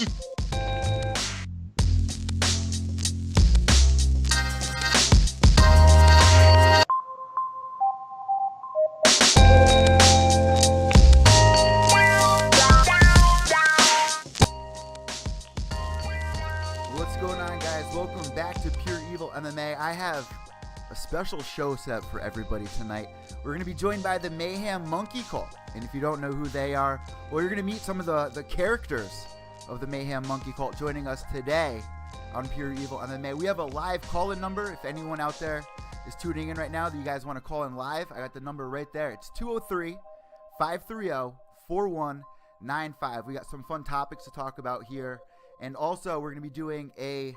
What's going on, guys? Welcome back to Pure Evil MMA. I have a special show set for everybody tonight. We're going to be joined by the Mayhem Monkey Kalt. And if you don't know who they are, well, you're going to meet some of the characters of the Mayhem Monkey Kalt joining us today on Pure Evil MMA. We have a live call-in number. If anyone out there is tuning in right now that you guys want to call in live, I got the number right there. It's 203-530-4195. We got some fun topics to talk about here. And also, we're going to be doing a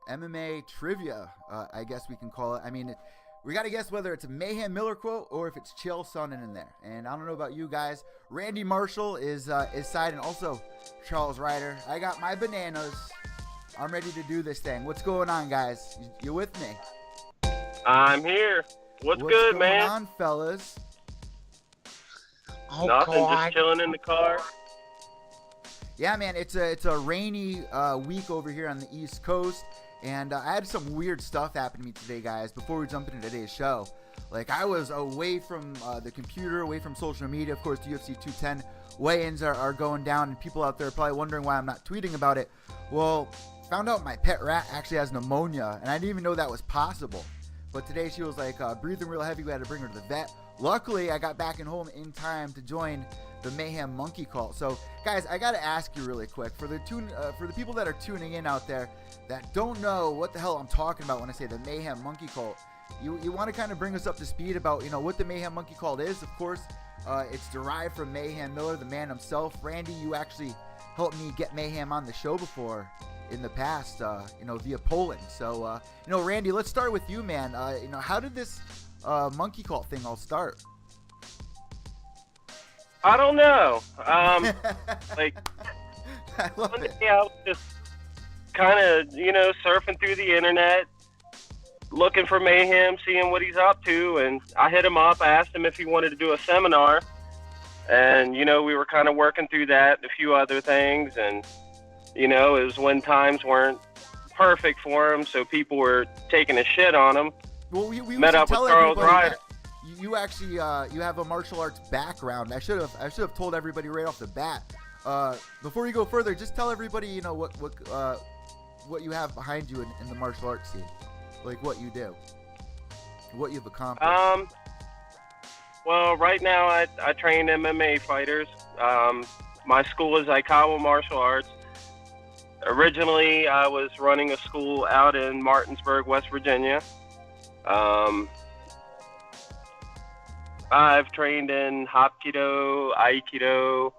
MMA trivia, I guess we can call it. I mean, we got to guess whether it's a Mayhem Miller quote or if it's Chill Sonnen in there. And I don't know about you guys. Randy Marshall is side, and also Charles Ryder. I got my bananas. I'm ready to do this thing. What's going on, guys? You with me? I'm here. What's good, man? What's going on, fellas? Oh, Nothing, God. just chilling in the car. Yeah, man, it's a rainy week over here on the East Coast, and I had some weird stuff happen to me today, guys, before we jump into today's show. Like, I was away from the computer, away from social media. Of course, the UFC 210 weigh-ins are going down, and people out there are probably wondering why I'm not tweeting about it. Well, found out my pet rat actually has pneumonia, and I didn't even know that was possible. But today she was like breathing real heavy. We had to bring her to the vet. Luckily, I got back and home in time to join the Mayhem Monkey Kalt. So, guys, I gotta ask you really quick for the people that are tuning in out there that don't know what the hell I'm talking about when I say the Mayhem Monkey Kalt. You want to kind of bring us up to speed about what the Mayhem Monkey Kalt is. Of course, it's derived from Mayhem Miller, the man himself. Randy, you actually helped me get Mayhem on the show before in the past, via Poland. So, Randy, let's start with you, man. How did this Monkey Kalt thing all start? I don't know. Like, I love one it. day I was just kind of, surfing through the internet, looking for Mayhem, seeing what he's up to, and I hit him up. I asked him if he wanted to do a seminar, and, we were kind of working through that, a few other things, and, it was when times weren't perfect for him, so people were taking a shit on him. Well, we Met up with Charles Ryder. You actually you have a martial arts background. I should have told everybody right off the bat. Before you go further, just tell everybody what you have behind you in the martial arts scene, like what you do, what you've accomplished. Well, right now I train MMA fighters. My school is Aikawa Martial Arts. Originally, I was running a school out in Martinsburg, West Virginia. I've trained in Hapkido, Aikido,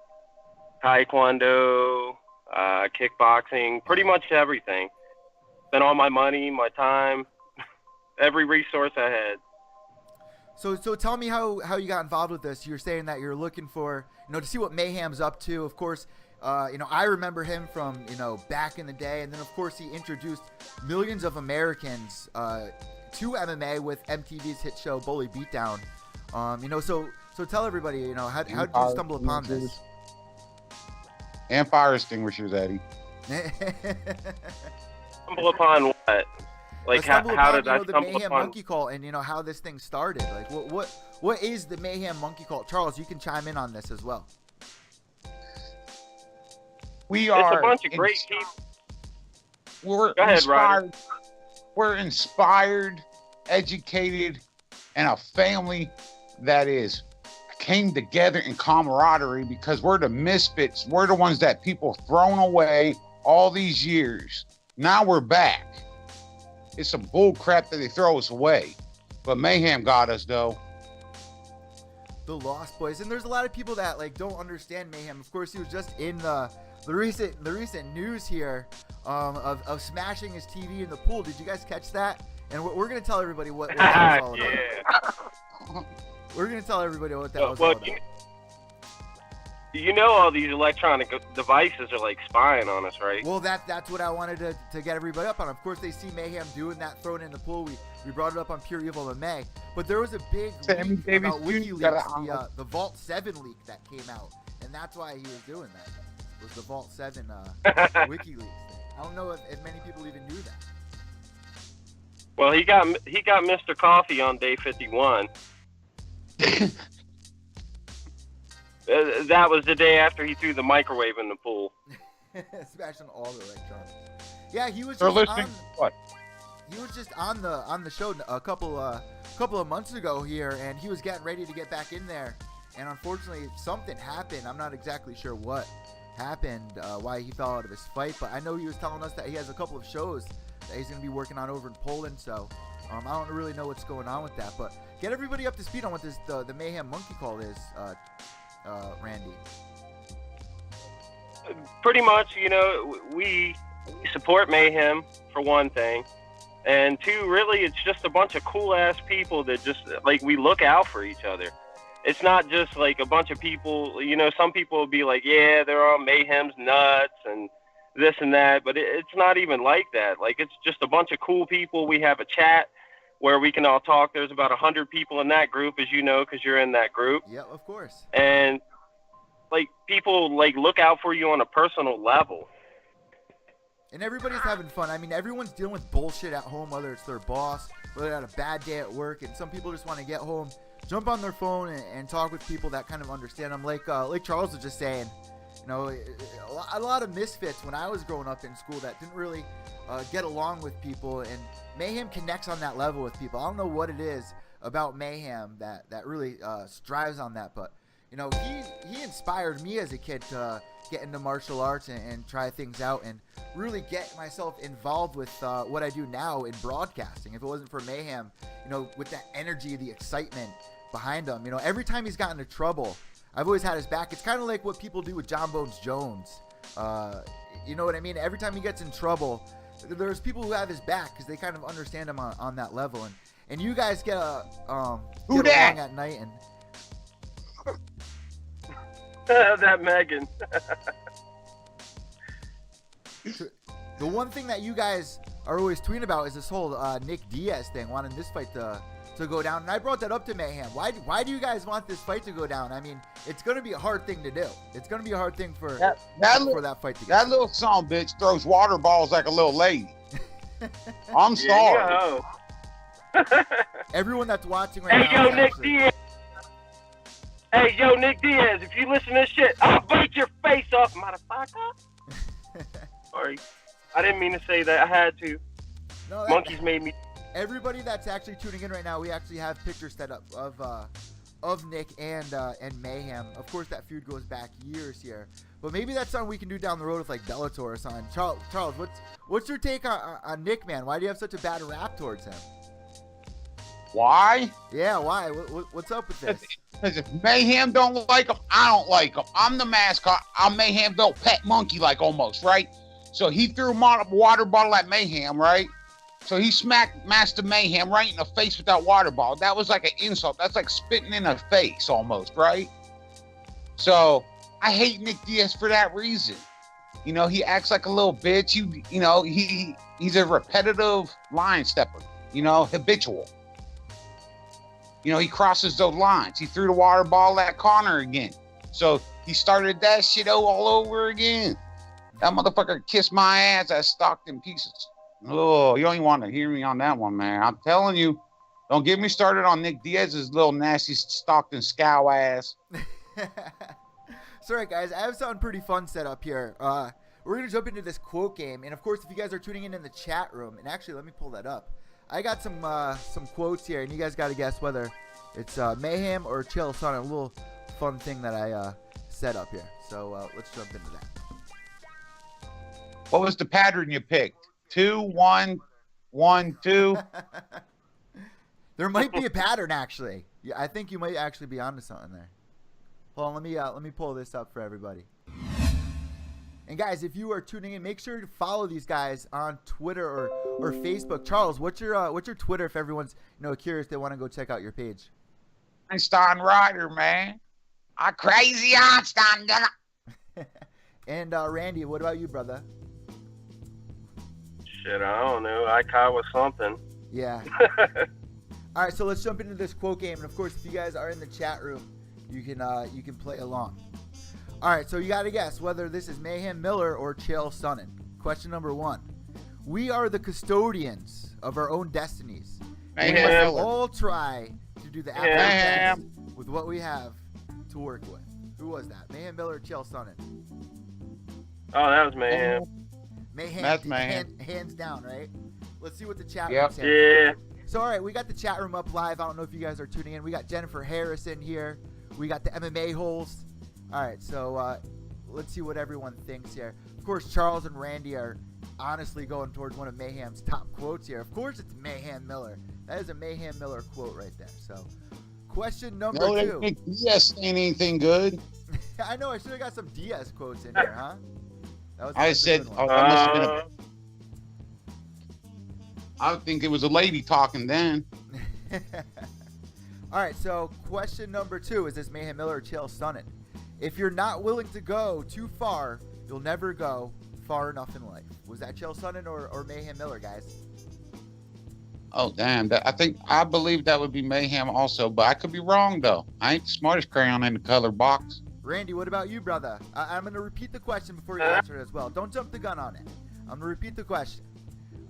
Taekwondo, kickboxing, pretty much everything. Spent all my money, my time, every resource I had. So tell me how you got involved with this. You're saying that you're looking for, to see what Mayhem's up to. Of course, I remember him from, back in the day. And then, of course, he introduced millions of Americans to MMA with MTV's hit show, Bully Beatdown. So tell everybody, how did you stumble upon this? And fire extinguishers, Eddie. Stumble upon what? Like, how did I the stumble Mayhem upon? Monkey Kalt, and how this thing started. Like, what is the Mayhem Monkey Kalt? Charles, you can chime in on this as well. It's a bunch of great people. We're Go ahead, inspired. Ryder. We're inspired, educated, and a family that came together in camaraderie because we're the misfits. We're the ones that people thrown away all these years. Now we're back. It's some bull crap that they throw us away. But Mayhem got us, though. The Lost Boys. And there's a lot of people that don't understand Mayhem. Of course, he was just in the recent news here of smashing his TV in the pool. Did you guys catch that? And we're going to tell everybody what that was all about. Yeah. We're going to tell everybody what that was all about. All these electronic devices are spying on us, right? Well, that's what I wanted to get everybody up on. Of course, they see Mayhem doing that, throwing it in the pool. We brought it up on Pure Evil MMA. But there was a big leak about WikiLeaks, the Vault 7 leak that came out. And that's why he was doing that. was the Vault 7 WikiLeaks thing. I don't know if many people even knew that. Well, he got Mr. Coffee on day 51. That was the day after he threw the microwave in the pool. Smashing all the electronics. Yeah, he was They're just listening. on, What? he was just on the show a couple of months ago here, and he was getting ready to get back in there, and unfortunately something happened. I'm not exactly sure what happened, why he fell out of his fight, but I know he was telling us that he has a couple of shows that he's going to be working on over in Poland, so I don't really know what's going on with that, but get everybody up to speed on what the Mayhem Monkey Kalt is, Randy. Pretty much, we support Mayhem, for one thing, and two, really, it's just a bunch of cool-ass people that just, like, we look out for each other. It's not just, like, a bunch of people, some people will be like, yeah, they're all Mayhem's nuts and this and that, but it's not even like that. Like, it's just a bunch of cool people. We have a chat where we can all talk. There's about 100 people in that group, as you know, because you're in that group. Yeah, of course. And, like, people, like, look out for you on a personal level. And everybody's having fun. I mean, everyone's dealing with bullshit at home, whether it's their boss, whether they had a bad day at work, and some people just want to get home, jump on their phone, and talk with people that kind of understand them. Like Charles was just saying, a lot of misfits when I was growing up in school that didn't really get along with people, and Mayhem connects on that level with people. I don't know what it is about Mayhem that really strives on that, but he inspired me as a kid to get into martial arts and try things out and really get myself involved with what I do now in broadcasting. If it wasn't for Mayhem, with that energy, the excitement behind him, every time he's gotten into trouble, I've always had his back. It's kind of like what people do with John Bones Jones. You know what I mean? Every time he gets in trouble, there's people who have his back because they kind of understand him on that level. And you guys get along at night and that Megan. The one thing that you guys are always tweeting about is this whole Nick Diaz thing, wanting this fight to go down. And I brought that up to Mayhem. Why do you guys want this fight to go down? I mean, it's going to be a hard thing to do. It's going to be a hard thing for that fight to get That little son of a bitch throws water balls like a little lady. I'm sorry. Everyone that's watching right now. Hey, yo, Nick Diaz. Hey, yo, Nick Diaz, if you listen to this shit, I'll bite your face off, motherfucker. Sorry. I didn't mean to say that. I had to. No, Monkeys made me. Everybody that's actually tuning in right now, we actually have pictures set up of Nick and Mayhem. Of course, that feud goes back years here. But maybe that's something we can do down the road with, like, Bellator or something. Charles, what's your take on Nick, man? Why do you have such a bad rap towards him? Why? Yeah, why? What's up with this? Because if Mayhem don't like him, I don't like him. I'm the mascot. I'm Mayhem's little pet monkey, like, almost, right? So he threw a water bottle at Mayhem, right? So he smacked Master Mayhem right in the face with that water bottle. That was like an insult. That's like spitting in the face almost, right? So I hate Nick Diaz for that reason. He acts like a little bitch. He's a repetitive line stepper, habitual. He crosses those lines. He threw the water ball at Connor again. So he started that shit all over again. That motherfucker kissed my ass. I stocked in pieces. Oh, you don't even want to hear me on that one, man. I'm telling you, don't get me started on Nick Diaz's little nasty Stockton scow ass. Sorry, guys. I have something pretty fun set up here. We're going to jump into this quote game. And, of course, if you guys are tuning in the chat room, and actually, let me pull that up. I got some quotes here, and you guys got to guess whether it's Mayhem or Chill Son, a little fun thing that I set up here. So let's jump into that. What was the pattern you picked? 2, 1, 1, 2. There might be a pattern, actually. Yeah, I think you might actually be onto something there. Hold on, let me pull this up for everybody. And guys, if you are tuning in, make sure to follow these guys on Twitter or Facebook. Charles, what's your Twitter if everyone's curious, they want to go check out your page? Einstein Rider, man. I'm crazy Einstein. And Randy, what about you, brother? Shit, I don't know. I caught with something. Yeah. All right, so let's jump into this quote game. And of course, if you guys are in the chat room, you can play along. All right, so you got to guess whether this is Mayhem Miller or Chael Sonnen. Question number 1. We are the custodians of our own destinies. We Mayhem must Miller. all try to do the absolute Mayhem. best with what we have to work with. Who was that? Mayhem Miller or Chael Sonnen? Oh, that was Mayhem. Mayhem. That's Mayhem. Hands down, right? Let's see what the chat Yep. room's saying. Yeah. So, all right, we got the chat room up live. I don't know if you guys are tuning in. We got Jennifer Harris in here. We got the MMA holes. All right, so let's see what everyone thinks here. Of course, Charles and Randy are honestly going towards one of Mayhem's top quotes here. Of course, it's Mayhem Miller. That is a Mayhem Miller quote right there. So, question number No, they 2. think Diaz ain't anything good. I know, I should have got some Diaz quotes in here, huh? That was I a said, good oh, one. that must have been I think it was a lady talking then. All right, so question number 2. Is this Mayhem Miller or Chael Sonnen? If you're not willing to go too far, you'll never go far enough in life. Was that Chael Sonnen or Mayhem Miller, guys? Oh, damn. I believe that would be Mayhem also, but I could be wrong, though. I ain't the smartest crayon in the color box. Randy, what about you, brother? I'm going to repeat the question before you answer it as well. Don't jump the gun on it. I'm going to repeat the question.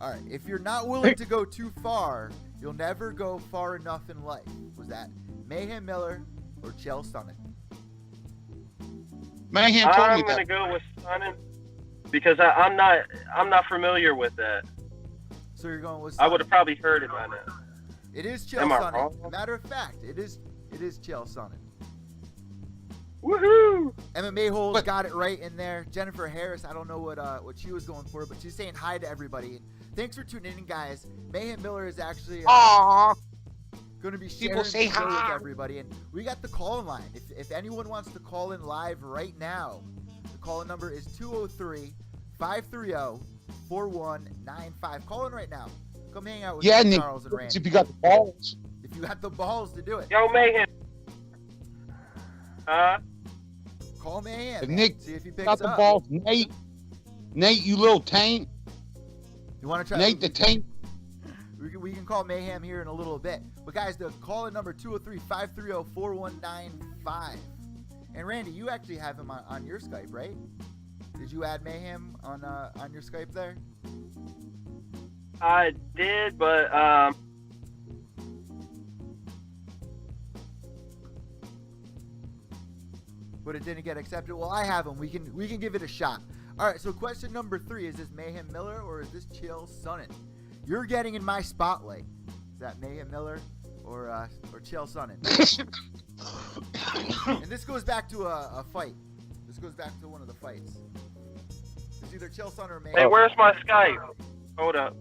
All right, if you're not willing to go too far, you'll never go far enough in life. Was that Mayhem Miller or Chael Sonnen? Mayhem told I'm me gonna that. go with Sonnen because I'm not familiar with that. So you're going with Sonnen. I would have probably heard it by now. It is Chael Am I Sonnen. wrong? Matter of fact, it is Chael Sonnen. Woohoo! MMA Holes But- got it right in there. Jennifer Harris, I don't know what she was going for, but she's saying hi to everybody. Thanks for tuning in, guys. Mayhem Miller is actually Aww. going to be People sharing say the show with hi. everybody. And we got the call-in line. If anyone wants to call in live right now, the call-in number is 203-530-4195. Call in right now. Come hang out with Yeah, me, Nick, Charles and Randy. if you got the balls. If you got the balls to do it, Yo, Mayhem. call Mayhem. If man. Nick See if he picks got the up. balls. Nate, you little taint. You want to try? Nate the taint. We can call Mayhem here in a little bit. But guys, the call-in number 203-530-4195. And Randy, you actually have him on your Skype, right? Did you add Mayhem on your Skype there? I did, but But it didn't get accepted. Well, I have him. We can give it a shot. All right. So question number 3: is this Mayhem Miller or is this Chael Sonnen? You're getting in my spotlight. Is that Mayhem Miller or Chael Sonnen? And this goes back to a fight. This goes back to one of the fights. It's either Chael Sonnen or Mayhem. hey, where's my Skype? Hold up.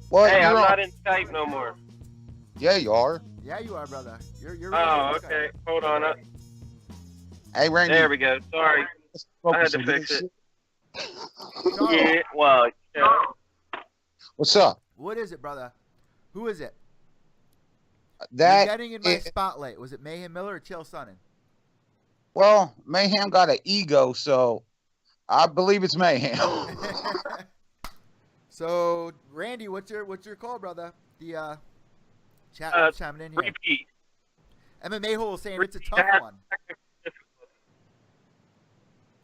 What? Hey, I'm You're not on- in Skype no more. Yeah, you are. Yeah, you are, brother. You're Oh, right on okay. Skype. Hold on. Hey, Randy. There we go. Sorry. I had to fix it. Yeah. Well. Yeah. What's up? What is it, brother? Who is it? You're That getting in my is- spotlight. Was it Mayhem Miller or Chael Sonnen? Well, Mayhem got an ego, so I believe it's Mayhem. So, Randy, what's your call, brother? The chat Uh, room's chiming in here. Repeat. MMA Holes saying it's a Repeat. tough one.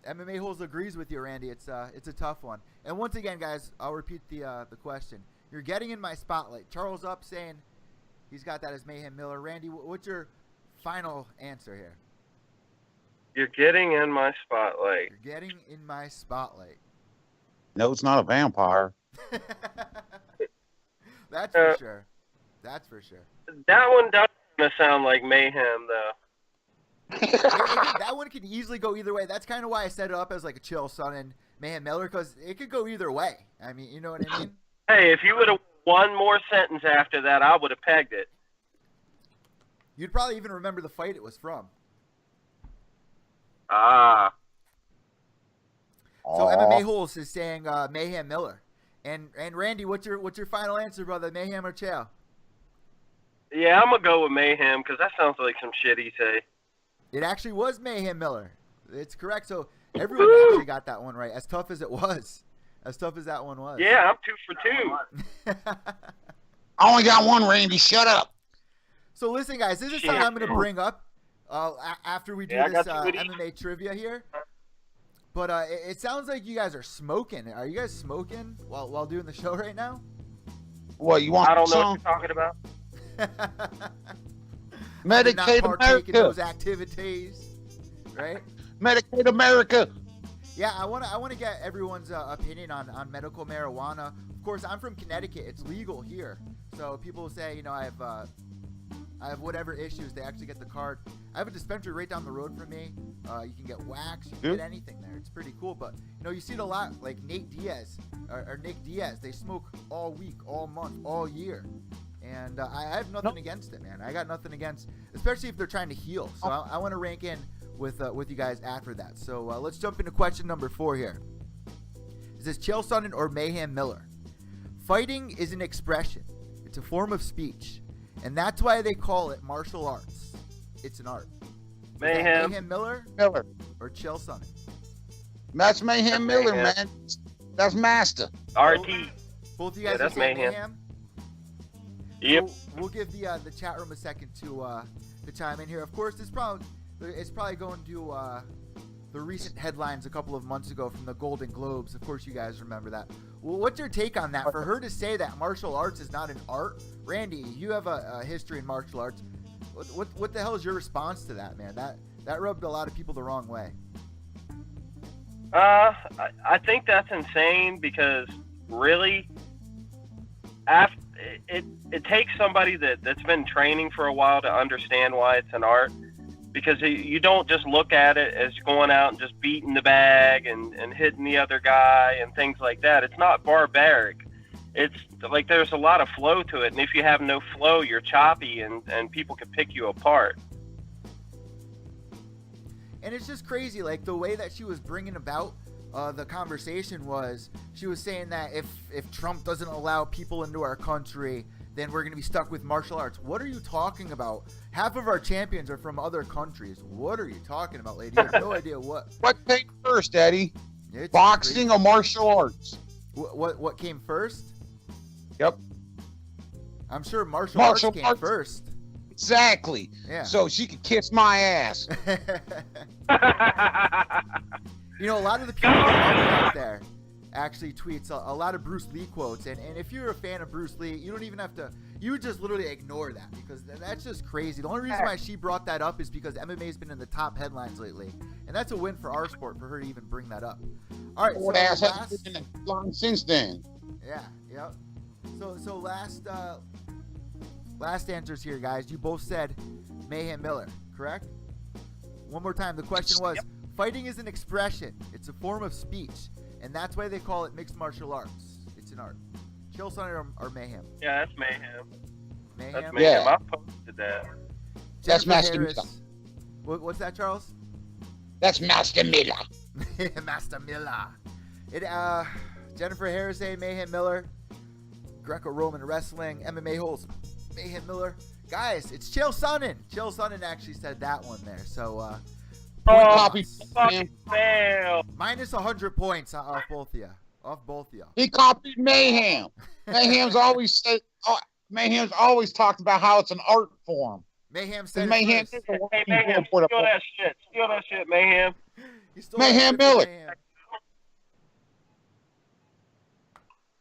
MMA Holes agrees with you, Randy. It's a tough one. And once again, guys, I'll repeat the question. You're getting in my spotlight. Charles up saying he's got that as Mayhem Miller. Randy, what's your final answer here? You're getting in my spotlight. You're getting in my spotlight. No, it's not a vampire. That's for sure. That's for sure. That one doesn't sound like Mayhem, though. That one could easily go either way. That's kind of why I set it up as like a Chael Sonnen Mayhem Miller, because it could go either way. I mean, you know what I mean? Hey, if you would have one more sentence after that, I would have pegged it. You'd probably even remember the fight it was from. Ah. So Aw. MMA Holes is saying Mayhem Miller. And Randy, what's your final answer, brother? Mayhem or Chael? Yeah, I'm going to go with Mayhem because that sounds like some shit he say. It actually was Mayhem Miller. It's correct. So everyone actually got that one right. As tough as it was. As tough as that one was. Yeah, I'm 2 for 2. I only got one, Randy. Shut up. So listen, guys, this is something I'm going to bring up after we do Yeah, I this got you. MMA trivia here. But it sounds like you guys are smoking. Are you guys smoking while doing the show right now? What, you want I don't know some? what you're talking about. I did not Medicaid partake in America. those activities, right? Medicaid America. Yeah, I want to get everyone's opinion on medical marijuana. Of course, I'm from Connecticut. It's legal here. So people say, you know, I have whatever issues. They actually get the card. I have a dispensary right down the road from me. You can get wax. You can get anything there. It's pretty cool. But, you know, you see it a lot. Like Nate Diaz or Nick Diaz. They smoke all week, all month, all year. And I have nothing against it, man. I got nothing against, especially if they're trying to heal. So I want to rank in with you guys after that. So let's jump into question number 4 here. Is this Chael Sonnen or Mayhem Miller? Fighting is an expression. It's a form of speech. And that's why they call it martial arts. It's an art. Mayhem. Mayhem Miller Miller. or Chael Sonnen? That's Mayhem Miller, man. That's Master. RT. Both of you guys that's are saying Mayhem. Yep. We'll give the chat room a second to chime in here. Of course, it's probably going to the recent headlines a couple of months ago from the Golden Globes. Of course, you guys remember that. Well, what's your take on that? For her to say that martial arts is not an art, Randy, you have a history in martial arts. What the hell is your response to that, man? That rubbed a lot of people the wrong way. I think that's insane because really, it takes somebody that's been training for a while to understand why it's an art. Because you don't just look at it as going out and just beating the bag and hitting the other guy and things like that. It's not barbaric. It's like there's a lot of flow to it. And if you have no flow, you're choppy and people can pick you apart. And it's just crazy, like the way that she was bringing about the conversation was, she was saying that if Trump doesn't allow people into our country, then we're going to be stuck with martial arts. What are you talking about? Half of our champions are from other countries. What are you talking about, lady? You have no idea what. What came first, Eddie? It's Boxing crazy. or martial arts? What came first? Yep. I'm sure martial arts came first. Exactly. Yeah. So she could kiss my ass. You know, a lot of the people out there actually tweets a lot of Bruce Lee quotes, and if you're a fan of Bruce Lee, you don't even have to, you would just literally ignore that because that's just crazy. The only reason why she brought that up is because MMA's been in the top headlines lately, and that's a win for our sport for her to even bring that up. All right, Old ass hasn't been in the line since then. Yeah, yep. So last answers here, guys. You both said Mayhem Miller, correct? One more time. The question was, fighting is an expression. It's a form of speech. And that's why they call it mixed martial arts. It's an art. Chael Sonnen or Mayhem? Yeah, that's Mayhem. Mayhem? That's Mayhem. Yeah. I posted that. That's Jennifer Master Harris. Miller. What's that, Charles? That's Master Miller. Master Miller. Jennifer Harris, Mayhem Miller. Greco-Roman wrestling. MMA host Mayhem Miller. Guys, it's Chael Sonnen. Chael Sonnen actually said that one there. So, Copy. Fucking fail. minus 100 points off both of you. Off both of you. He copied Mayhem. Mayhem's always talked about how it's an art form. Mayhem said Mayhem. it first. Hey, Mayhem, steal that shit. Steal that shit, Mayhem. He stole Mayhem that shit from Miller. Mayhem.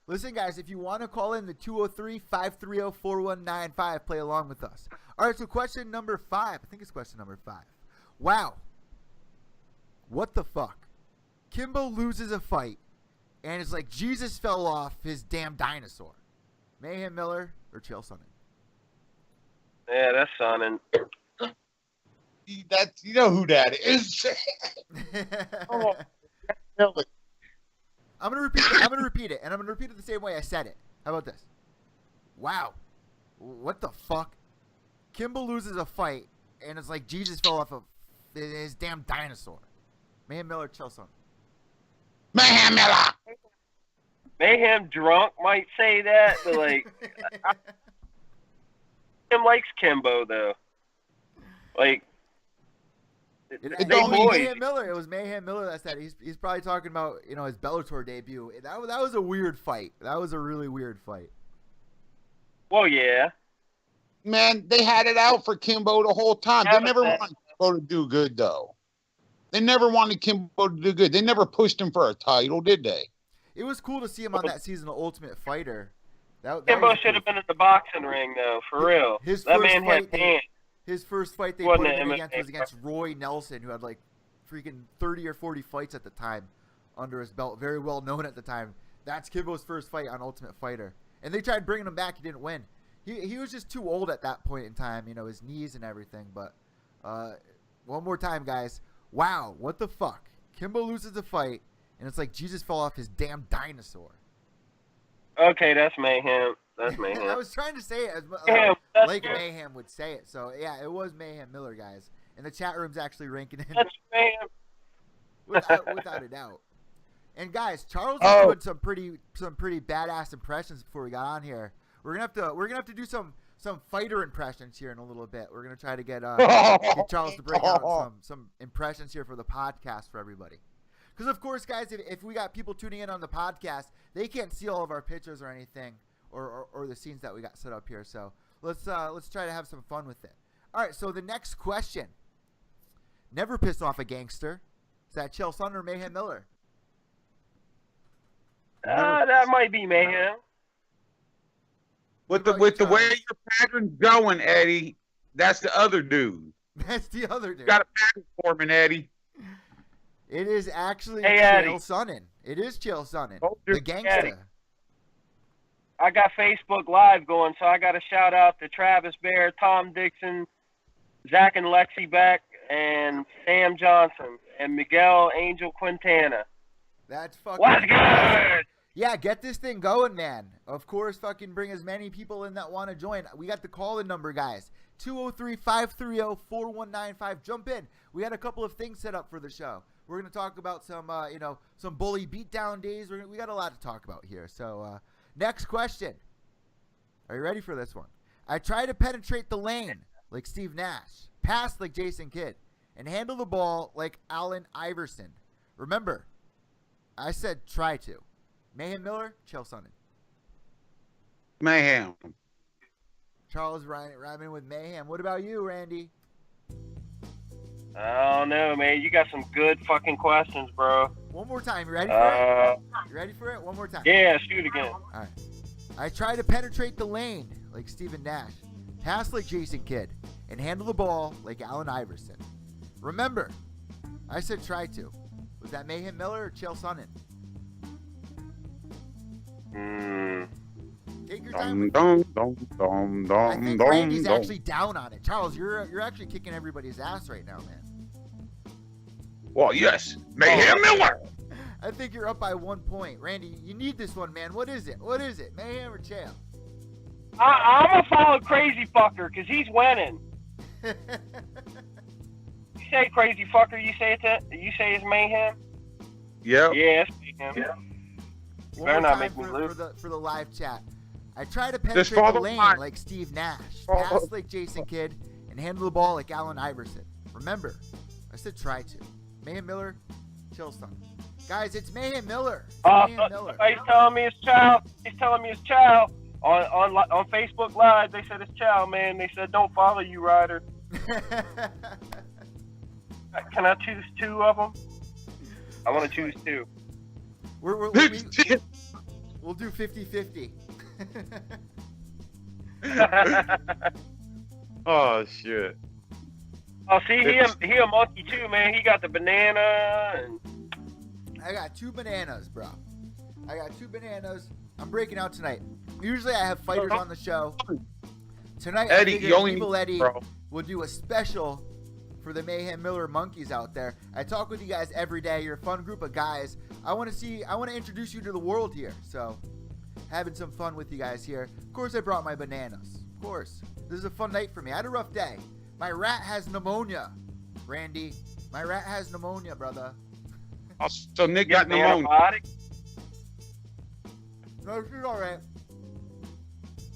Listen, guys, if you want to call in the 203-530-4195, play along with us. All right, so question number 5. I think it's question number 5. Wow. What the fuck? Kimbo loses a fight, and it's like Jesus fell off his damn dinosaur. Mayhem Miller or Chael Sonnen? Yeah, that's Sonnen. You know who that is. Oh, Miller. I'm gonna repeat it, and I'm gonna repeat it the same way I said it. How about this? Wow. What the fuck? Kimbo loses a fight, and it's like Jesus fell off of his damn dinosaur. Mayhem Miller, Chael Sonnen. Mayhem Miller. Mayhem drunk might say that, but like, Mayhem likes Kimbo though. Like, It don't was mean- Mayhem Miller. It was Mayhem Miller that said he's probably talking about, you know, his Bellator debut. That was a weird fight. That was a really weird fight. well, yeah. Man, they had it out for Kimbo the whole time. Yeah, They never but- won Kimbo to do good, though. They never wanted Kimbo to do good. They never pushed him for a title, did they? It was cool to see him on that season of Ultimate Fighter. That Kimbo should have been in the boxing ring, though, for real. That man had hands. His first fight they put him in MMA was against Roy Nelson, who had like freaking 30 or 40 fights at the time under his belt. Very well known at the time. That's Kimbo's first fight on Ultimate Fighter. And they tried bringing him back. He didn't win. He was just too old at that point in time, you know, his knees and everything. But one more time, guys. Wow, what the fuck? Kimbo loses the fight, and it's like Jesus fell off his damn dinosaur. Okay, that's Mayhem. That's Mayhem. I was trying to say it as like Mayhem would say it. So, yeah, it was Mayhem Miller, guys. And the chat room's actually ranking it. That's Mayhem. Without a doubt. And, guys, Charles is doing some pretty badass impressions before we got on here. We're gonna have to do some fighter impressions here in a little bit. We're gonna try to get Charles to break out some impressions here for the podcast for everybody. Because of course, guys, if we got people tuning in on the podcast, they can't see all of our pictures or anything, or the scenes that we got set up here. So let's try to have some fun with it. All right. So the next question: never piss off a gangster. Is that Chael Sonnen or Mayhem Miller? That might be Mayhem. With the way your pattern's going, Eddie, that's the other dude. That's the other dude. You got a pattern for me, Eddie. It is actually Chael Sonnen. It is Chael Sonnen, the gangster. Eddie. I got Facebook Live going, so I got to shout out to Travis Bear, Tom Dixon, Zach and Lexi Beck, and Sam Johnson, and Miguel Angel Quintana. That's fucking What's good? Yeah, get this thing going, man. Of course, fucking bring as many people in that want to join. We got the call-in number, guys. 203-530-4195. Jump in. We had a couple of things set up for the show. We're going to talk about some bully beatdown days. We got a lot to talk about here. So, next question. Are you ready for this one? I try to penetrate the lane like Steve Nash, pass like Jason Kidd, and handle the ball like Allen Iverson. Remember, I said try to. Mayhem Miller, Chael Sonnen. Mayhem. Charles rhyming with Mayhem. What about you, Randy? I don't know, man. You got some good fucking questions, bro. One more time. You ready for it? You ready for it? One more time. Yeah, shoot again. All right. I try to penetrate the lane like Steven Nash, pass like Jason Kidd, and handle the ball like Allen Iverson. Remember, I said try to. Was that Mayhem Miller or Chael Sonnen? Take your time. I think Randy's actually down on it. Charles, you're actually kicking everybody's ass right now, man. Well, yes, Mayhem Miller. I think you're up by 1 point. Randy, you need this one, man. What is it? Mayhem or Chael? I'm going to follow Crazy Fucker because he's winning. You say Crazy Fucker, you say it's Mayhem? Yep. Yeah, it's Mayhem. Yeah. Better not make me lose. For the live chat. I try to penetrate the lane like Steve Nash, pass like Jason Kidd, and handle the ball like Allen Iverson. Remember, I said try to. Mayhem Miller, Chael Sonnen. Guys, it's Mayhem Miller. Mayhem Miller. He's telling me it's Chow. On Facebook Live, they said it's Chow, man. They said don't follow you, Ryder. Can I choose two of them? I want to choose two. We'll do 50-50. Oh shit. Oh, see, he a monkey too, man. He got the banana and. I got 2 bananas, bro. I got 2 bananas. I'm breaking out tonight. Usually I have fighters on the show. Tonight, Eddie, Eddie will do a special for the Mayhem Miller monkeys out there. I talk with you guys every day. You're a fun group of guys. I want to introduce you to the world here. So, having some fun with you guys here. Of course, I brought my bananas. Of course. This is a fun night for me. I had a rough day. My rat has pneumonia, Randy. My rat has pneumonia, brother. Oh, so Nick got pneumonia. No, she's all right.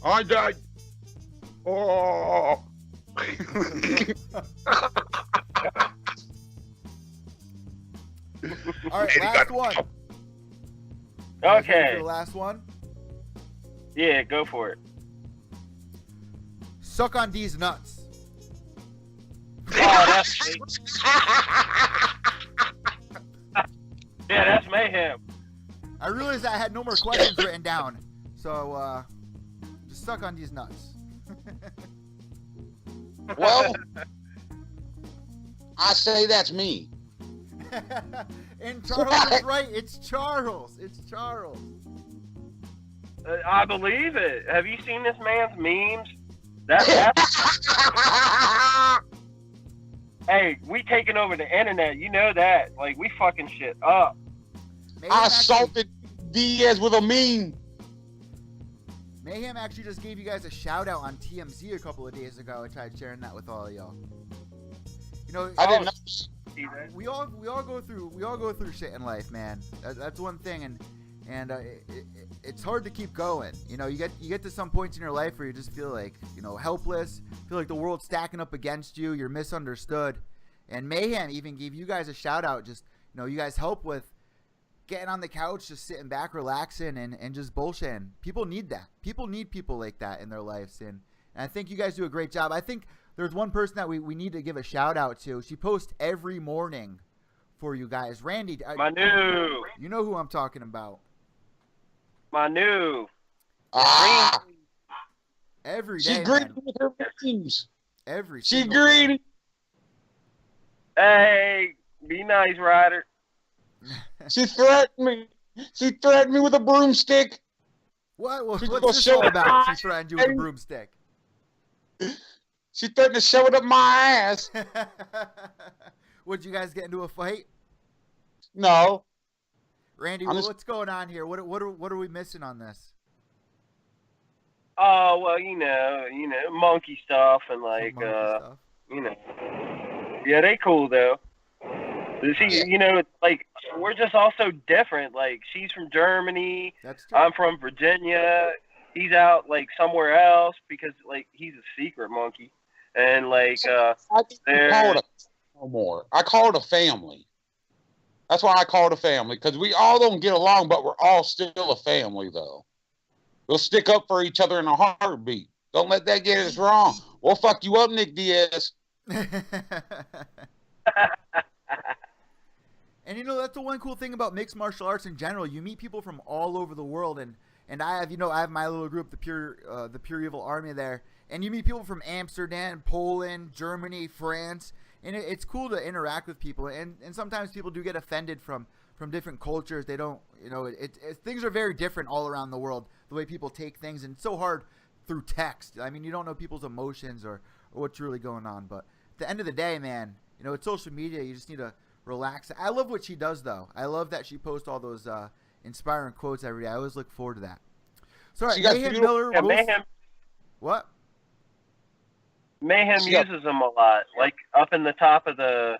I died. Oh. All right, last one. Okay. The last one. Yeah, go for it. Suck on these nuts. Oh, that's me. Yeah, that's Mayhem. I realized I had no more questions written down, so just suck on these nuts. Well, I say that's me. And Charles is right. It's Charles. It's Charles. I believe it. Have you seen this man's memes? That's hey, we taking over the internet. You know that. Like, we fucking shit up. I assaulted Diaz with a meme. Mayhem actually just gave you guys a shout out on TMZ a couple of days ago. I tried sharing that with all of y'all. You know, I didn't know. we all go through shit in life, man. That's one thing, and it's hard to keep going. You know, you get to some points in your life where you just feel like, you know, helpless, feel like the world's stacking up against you, you're misunderstood. And Mayhem even gave you guys a shout out. Just, you know, you guys help with getting on the couch, just sitting back, relaxing, and just bullshitting. People need that. People need people like that in their lives, and I think you guys do a great job. I think there's one person that we need to give a shout out to. She posts every morning for you guys. Randy, Manu. you know who I'm talking about. Manu. Every day, She greedy man. with her memes. Every She single greedy. Hey, be nice, Ryder. She threatened me. She threatened me with a broomstick. What's She's gonna this show all about? it. She's trying to do with a broomstick. She threatened to shove it up my ass. Would you guys get into a fight? No. Randy, what's going on here? What are we missing on this? Oh, well, you know, monkey stuff and like, Some monkey stuff. you know, yeah, they cool though. See, you know, it's like we're just all so different. Like, she's from Germany, That's true. I'm from Virginia. He's out like somewhere else because like he's a secret monkey, and like I didn't call it no more. I call it a family. That's why I call it a family, because we all don't get along, but we're all still a family, though. We'll stick up for each other in a heartbeat. Don't let that get us wrong. We'll fuck you up, Nick Diaz. And you know, that's the one cool thing about mixed martial arts in general. You meet people from all over the world, and I have my little group, the Pure Evil Army there, and you meet people from Amsterdam, Poland, Germany, France, and it's cool to interact with people. And sometimes people do get offended from different cultures. They don't, you know, things are very different all around the world, the way people take things, and it's so hard through text. I mean, you don't know people's emotions or what's really going on. But at the end of the day, man, you know, it's social media. You just need to relax. I love what she does, though. I love that she posts all those inspiring quotes every day. I always look forward to that. So, all right, Mayhem Miller. Yeah, Mayhem. What? Mayhem uses them a lot, like up in the top of the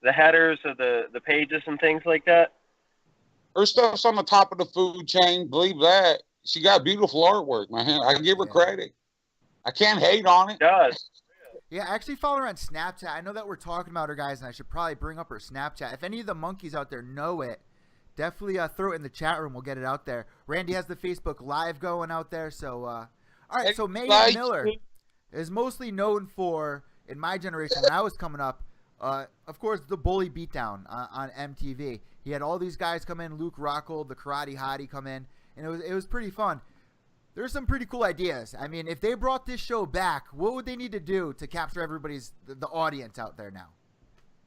headers of the pages and things like that. Her stuff's on the top of the food chain. Believe that. She got beautiful artwork, man. I give her credit. I can't hate on it. She does. Yeah, I actually follow her on Snapchat. I know that we're talking about her, guys, and I should probably bring up her Snapchat. If any of the monkeys out there know it, definitely throw it in the chat room. We'll get it out there. Randy has the Facebook Live going out there. So, all right, so Mayhem Miller is mostly known for, in my generation, when I was coming up, of course, the Bully Beatdown on MTV. He had all these guys come in, Luke Rockhold, the Karate Hottie come in, and it was pretty fun. There's some pretty cool ideas. I mean, if they brought this show back, what would they need to do to capture the audience out there now?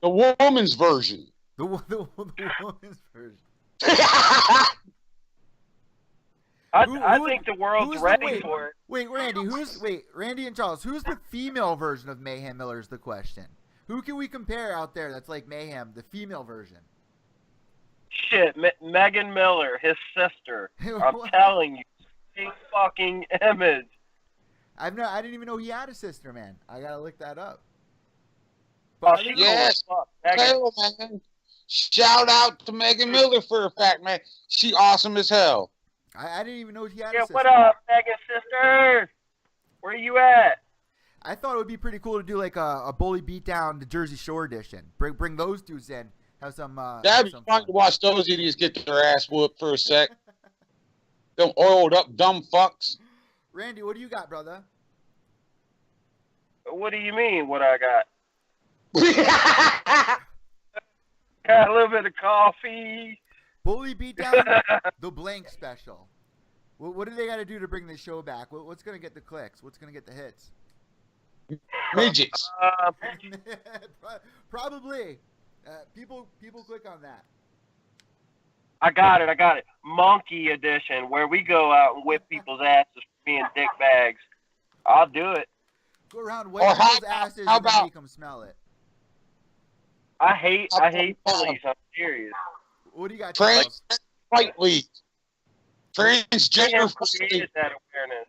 The woman's version. The woman's version. I think the world's ready for it. Wait, Randy, Randy and Charles, who's the female version of Mayhem Miller is the question. Who can we compare out there that's like Mayhem, the female version? Shit, Megan Miller, his sister. I'm telling you. Fucking image. I didn't even know he had a sister, man. I gotta look that up. But she yes, hell, man. Shout out to Megan Miller for a fact, man. She awesome as hell. I didn't even know he had a sister. What up, Megan sister? Where you at? I thought it would be pretty cool to do like a Bully Beatdown, the Jersey Shore edition. Bring those dudes in. Have some. That'd be fun to watch those idiots get their ass whooped for a sec. Them oiled up dumb fucks. Randy, what do you got, brother? What do you mean, what I got? Got a little bit of coffee. Bully Beatdown, the blank special. What do they got to do to bring the show back? What's going to get the clicks? What's going to get the hits? Midgets. Probably. People click on that. I got it. Monkey edition, where we go out and whip people's asses for being dick bags. I'll do it. Go around wiping those asses and then make them smell it. I hate bullies. I'm serious. What do you got? Trans Fight League. Transgender Fight Created League. that awareness.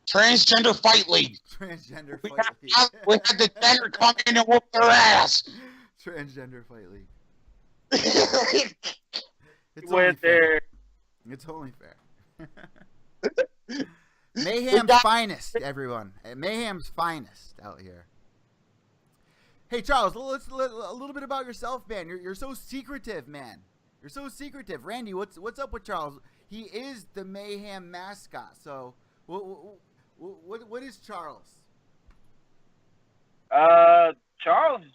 Transgender Fight League. Transgender We Fight had League. the gender come in and whoop their ass. Transgender Fight League. It's only Went fair. there. It's only fair. Mayhem's finest, everyone. Mayhem's finest out here. Hey, Charles, let's a little bit about yourself, man. You're so secretive, man. You're so secretive. Randy, what's up with Charles? He is the Mayhem mascot. So, what is Charles? Charles is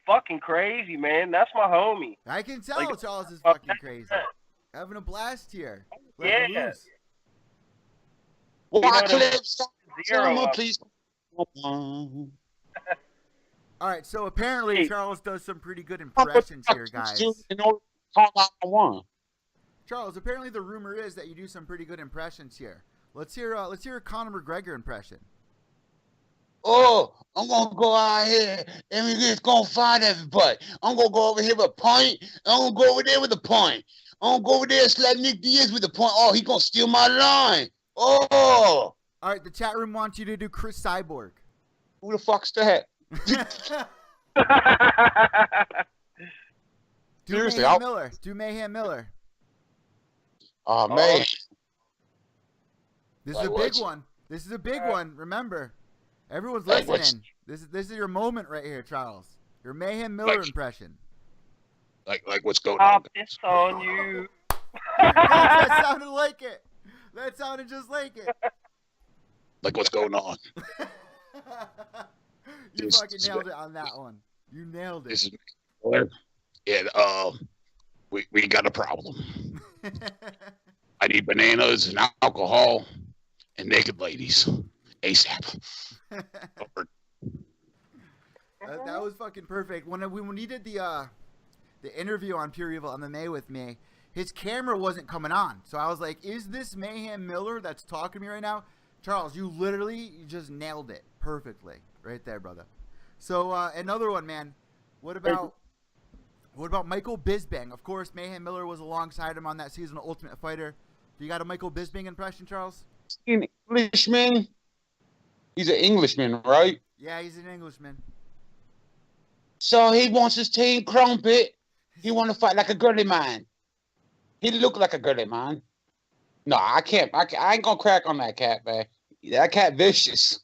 fucking crazy, man. That's my homie. I can tell Like, Charles is fucking crazy. Having a blast here. Let him Yeah. loose. Well, You know I what clips. Zero. Please. All right, so apparently Hey. Charles does some pretty good impressions here, guys. In order to call out the one. Charles, apparently the rumor is that you do some pretty good impressions here. Let's hear a Conor McGregor impression. Oh, I'm gonna go out here and we just gonna fight everybody. I'm gonna go over here with a point. I'm gonna go over there with a point. I'm gonna go over there and slap Nick Diaz with a point. Oh, he gonna steal my line. Oh, All right, the chat room wants you to do Chris Cyborg. who the fuck's that? Do Seriously, Mayhem I'll- Miller. Do Mayhem Miller. Oh man, This is Like a what? big one. This is a big one. Remember, everyone's Like what? listening. This is your moment right here, Charles. Your Mayhem Miller Like- impression. like what's going on? Pop this on you. That sounded like it. That sounded just like it. Like what's going on? You This fucking is nailed it on that one. You nailed it. This is and we got a problem. I need bananas and alcohol and naked ladies ASAP. That was fucking perfect. When he did the interview on Pure Evil MMA with me, his camera wasn't coming on. So I was like, is this Mayhem Miller that's talking to me right now? Charles, you just nailed it perfectly right there, brother. So another one, man. What about Michael Bisping? Of course, Mayhem Miller was alongside him on that season of Ultimate Fighter. Do you got a Michael Bisping impression, Charles? An Englishman. He's an Englishman, right? Yeah, he's an Englishman. So he wants his team crumpet. He want to fight like a girly man. He look like a girly man. No, I can't. I ain't gonna crack on that cat, man. That cat vicious.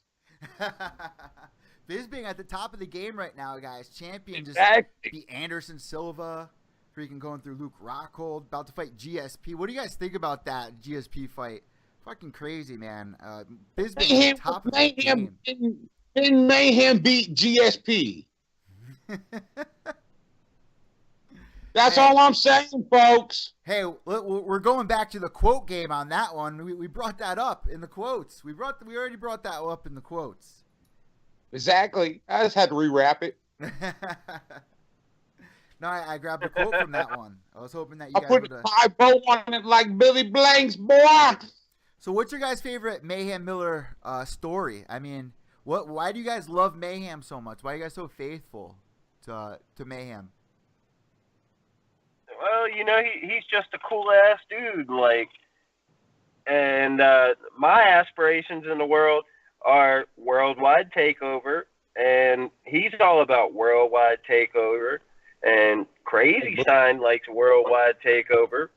Bisping at the top of the game right now, guys. Champion just Exactly. beat Anderson Silva. Freaking going through Luke Rockhold. About to fight GSP. What do you guys think about that GSP fight? Fucking crazy, man. Bisping at the top of the game. Didn't Mayhem beat GSP? That's Hey. all I'm saying, folks. Hey, we're going back to the quote game on that one. We brought that up in the quotes. We already brought that up in the quotes. Exactly. I just had to rewrap it. No, I grabbed a quote from that one. I was hoping that you I guys put would. a high bow on it like Billy Blanks, boy. So, what's your guys' favorite Mayhem Miller story? I mean, why do you guys love Mayhem so much? Why are you guys so faithful to Mayhem? Well, you know, he's just a cool ass dude, like, and my aspirations in the world are worldwide takeover, and he's all about worldwide takeover, and Crazystein likes worldwide takeover,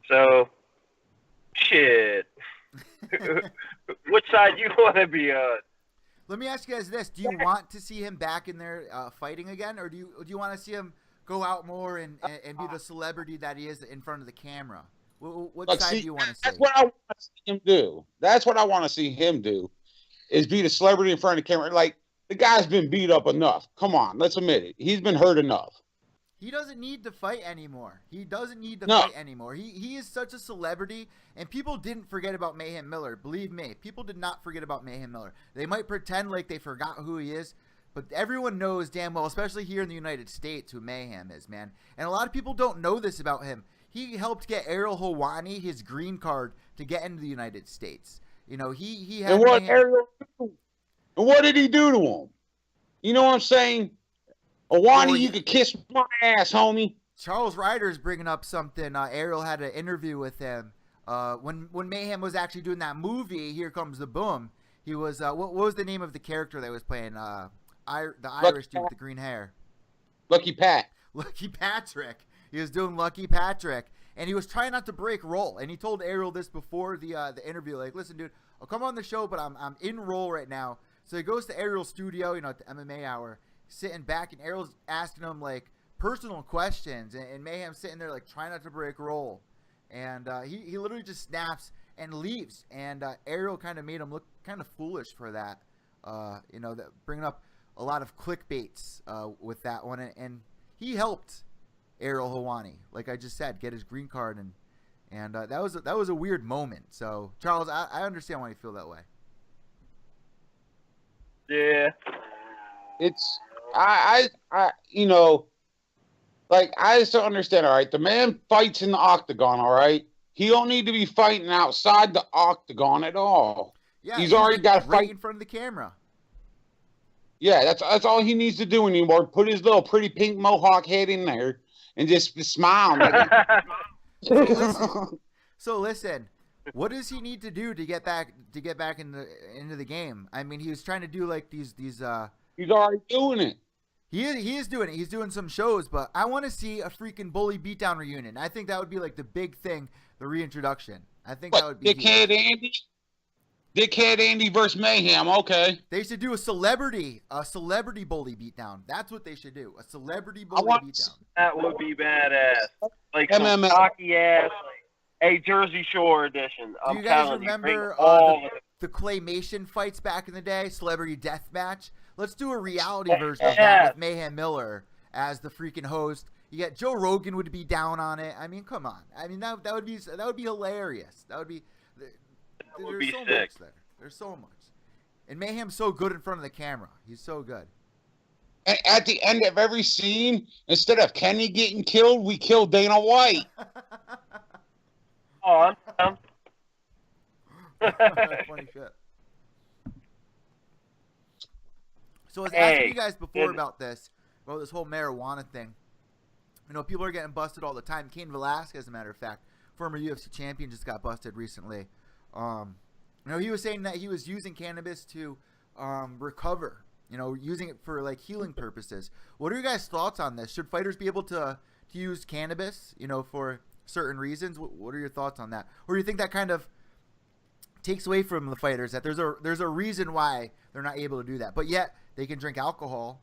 so shit. Which side you want to be on? Let me ask you guys this: do you want to see him back in there fighting again, or do you want to see him go out more and be the celebrity that he is in front of the camera? What Look, side see, do you want to see? That's what I want to see him do. That's what I want to see him do, is be the celebrity in front of the camera. Like The guy's been beat up enough. Come on, let's admit it. He's been hurt enough. He doesn't need to fight anymore. He doesn't need to No. fight anymore. He is such a celebrity, and people didn't forget about Mayhem Miller. Believe me, people did not forget about Mayhem Miller. They might pretend like they forgot who he is, but everyone knows damn well, especially here in the United States, who Mayhem is, man. And a lot of people don't know this about him. He helped get Ariel Helwani his green card to get into the United States. You know, he had And what Mayhem. Ariel do? And what did he do to him? You know what I'm saying? Awani, you could kiss my ass, homie. Charles Ryder is bringing up something. Ariel had an interview with him when Mayhem was actually doing that movie. Here Comes the Boom. He was what was the name of the character that was playing? The Irish dude with the green hair. Lucky Pat. Lucky Patrick. He was doing Lucky Patrick, and he was trying not to break role. And he told Ariel this before the interview, like, "Listen, dude, I'll come on the show, but I'm in role right now." So he goes to Ariel's studio, you know, at the MMA hour, sitting back, and Ariel's asking him like personal questions, and Mayhem's sitting there like trying not to break role, and he literally just snaps and leaves, and Ariel kind of made him look kind of foolish for that, you know, that bringing up a lot of clickbaits with that one, and he helped Ariel Helwani, like I just said, get his green card, and that was a weird moment. So Charles, I understand why you feel that way. Yeah. It's I you know, like I just don't understand. All right, the man fights in the octagon. All right, he don't need to be fighting outside the octagon at all. Yeah, he's already got to right fight in front of the camera. Yeah, that's all he needs to do anymore. Put his little pretty pink mohawk head in there and just smile. So listen, what does he need to do to get back into the game? I mean, he was trying to do like these. He's already doing it. He is doing it. He's doing some shows, but I want to see a freaking Bully Beatdown reunion. I think that would be like the big thing, the reintroduction. I think that would be Dickhead Andy. Dickhead Andy versus Mayhem. Okay. They should do a celebrity Bully Beatdown. That's what they should do. A celebrity Bully Beatdown. That would be badass. Like some MMA. cocky ass, like a Jersey Shore edition. Do you guys remember the claymation fights back in the day? Celebrity Deathmatch. Let's do a reality version of that with Mayhem Miller as the freaking host. You get Joe Rogan would be down on it. I mean, come on. I mean that would be hilarious. That would be. There's so much there. There's so much. And Mayhem's so good in front of the camera. He's so good. And at the end of every scene, instead of Kenny getting killed, we kill Dana White. Oh, I'm Funny shit. So I was asking you guys before about this whole marijuana thing. You know, people are getting busted all the time. Cain Velasquez, as a matter of fact, former UFC champion, just got busted recently. You know, he was saying that he was using cannabis to recover. You know, using it for like healing purposes. What are your guys' thoughts on this? Should fighters be able to use cannabis, you know, for certain reasons? What are your thoughts on that? Or do you think that kind of takes away from the fighters, that there's a reason why they're not able to do that, but yet they can drink alcohol?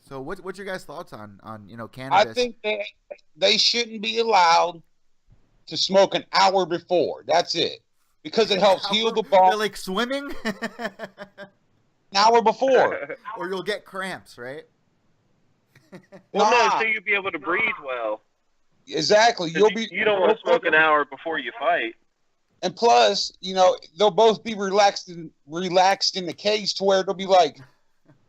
So what's your guys' thoughts on you know, cannabis? I think they shouldn't be allowed to smoke an hour before. That's it. Because it helps heal the bone. They're like swimming? An hour before. Or you'll get cramps, right? Well, no, so you'll be able to breathe well. Exactly. You don't want to smoke an hour before you fight. And plus, you know, they'll both be relaxed in the cage to where they'll be like,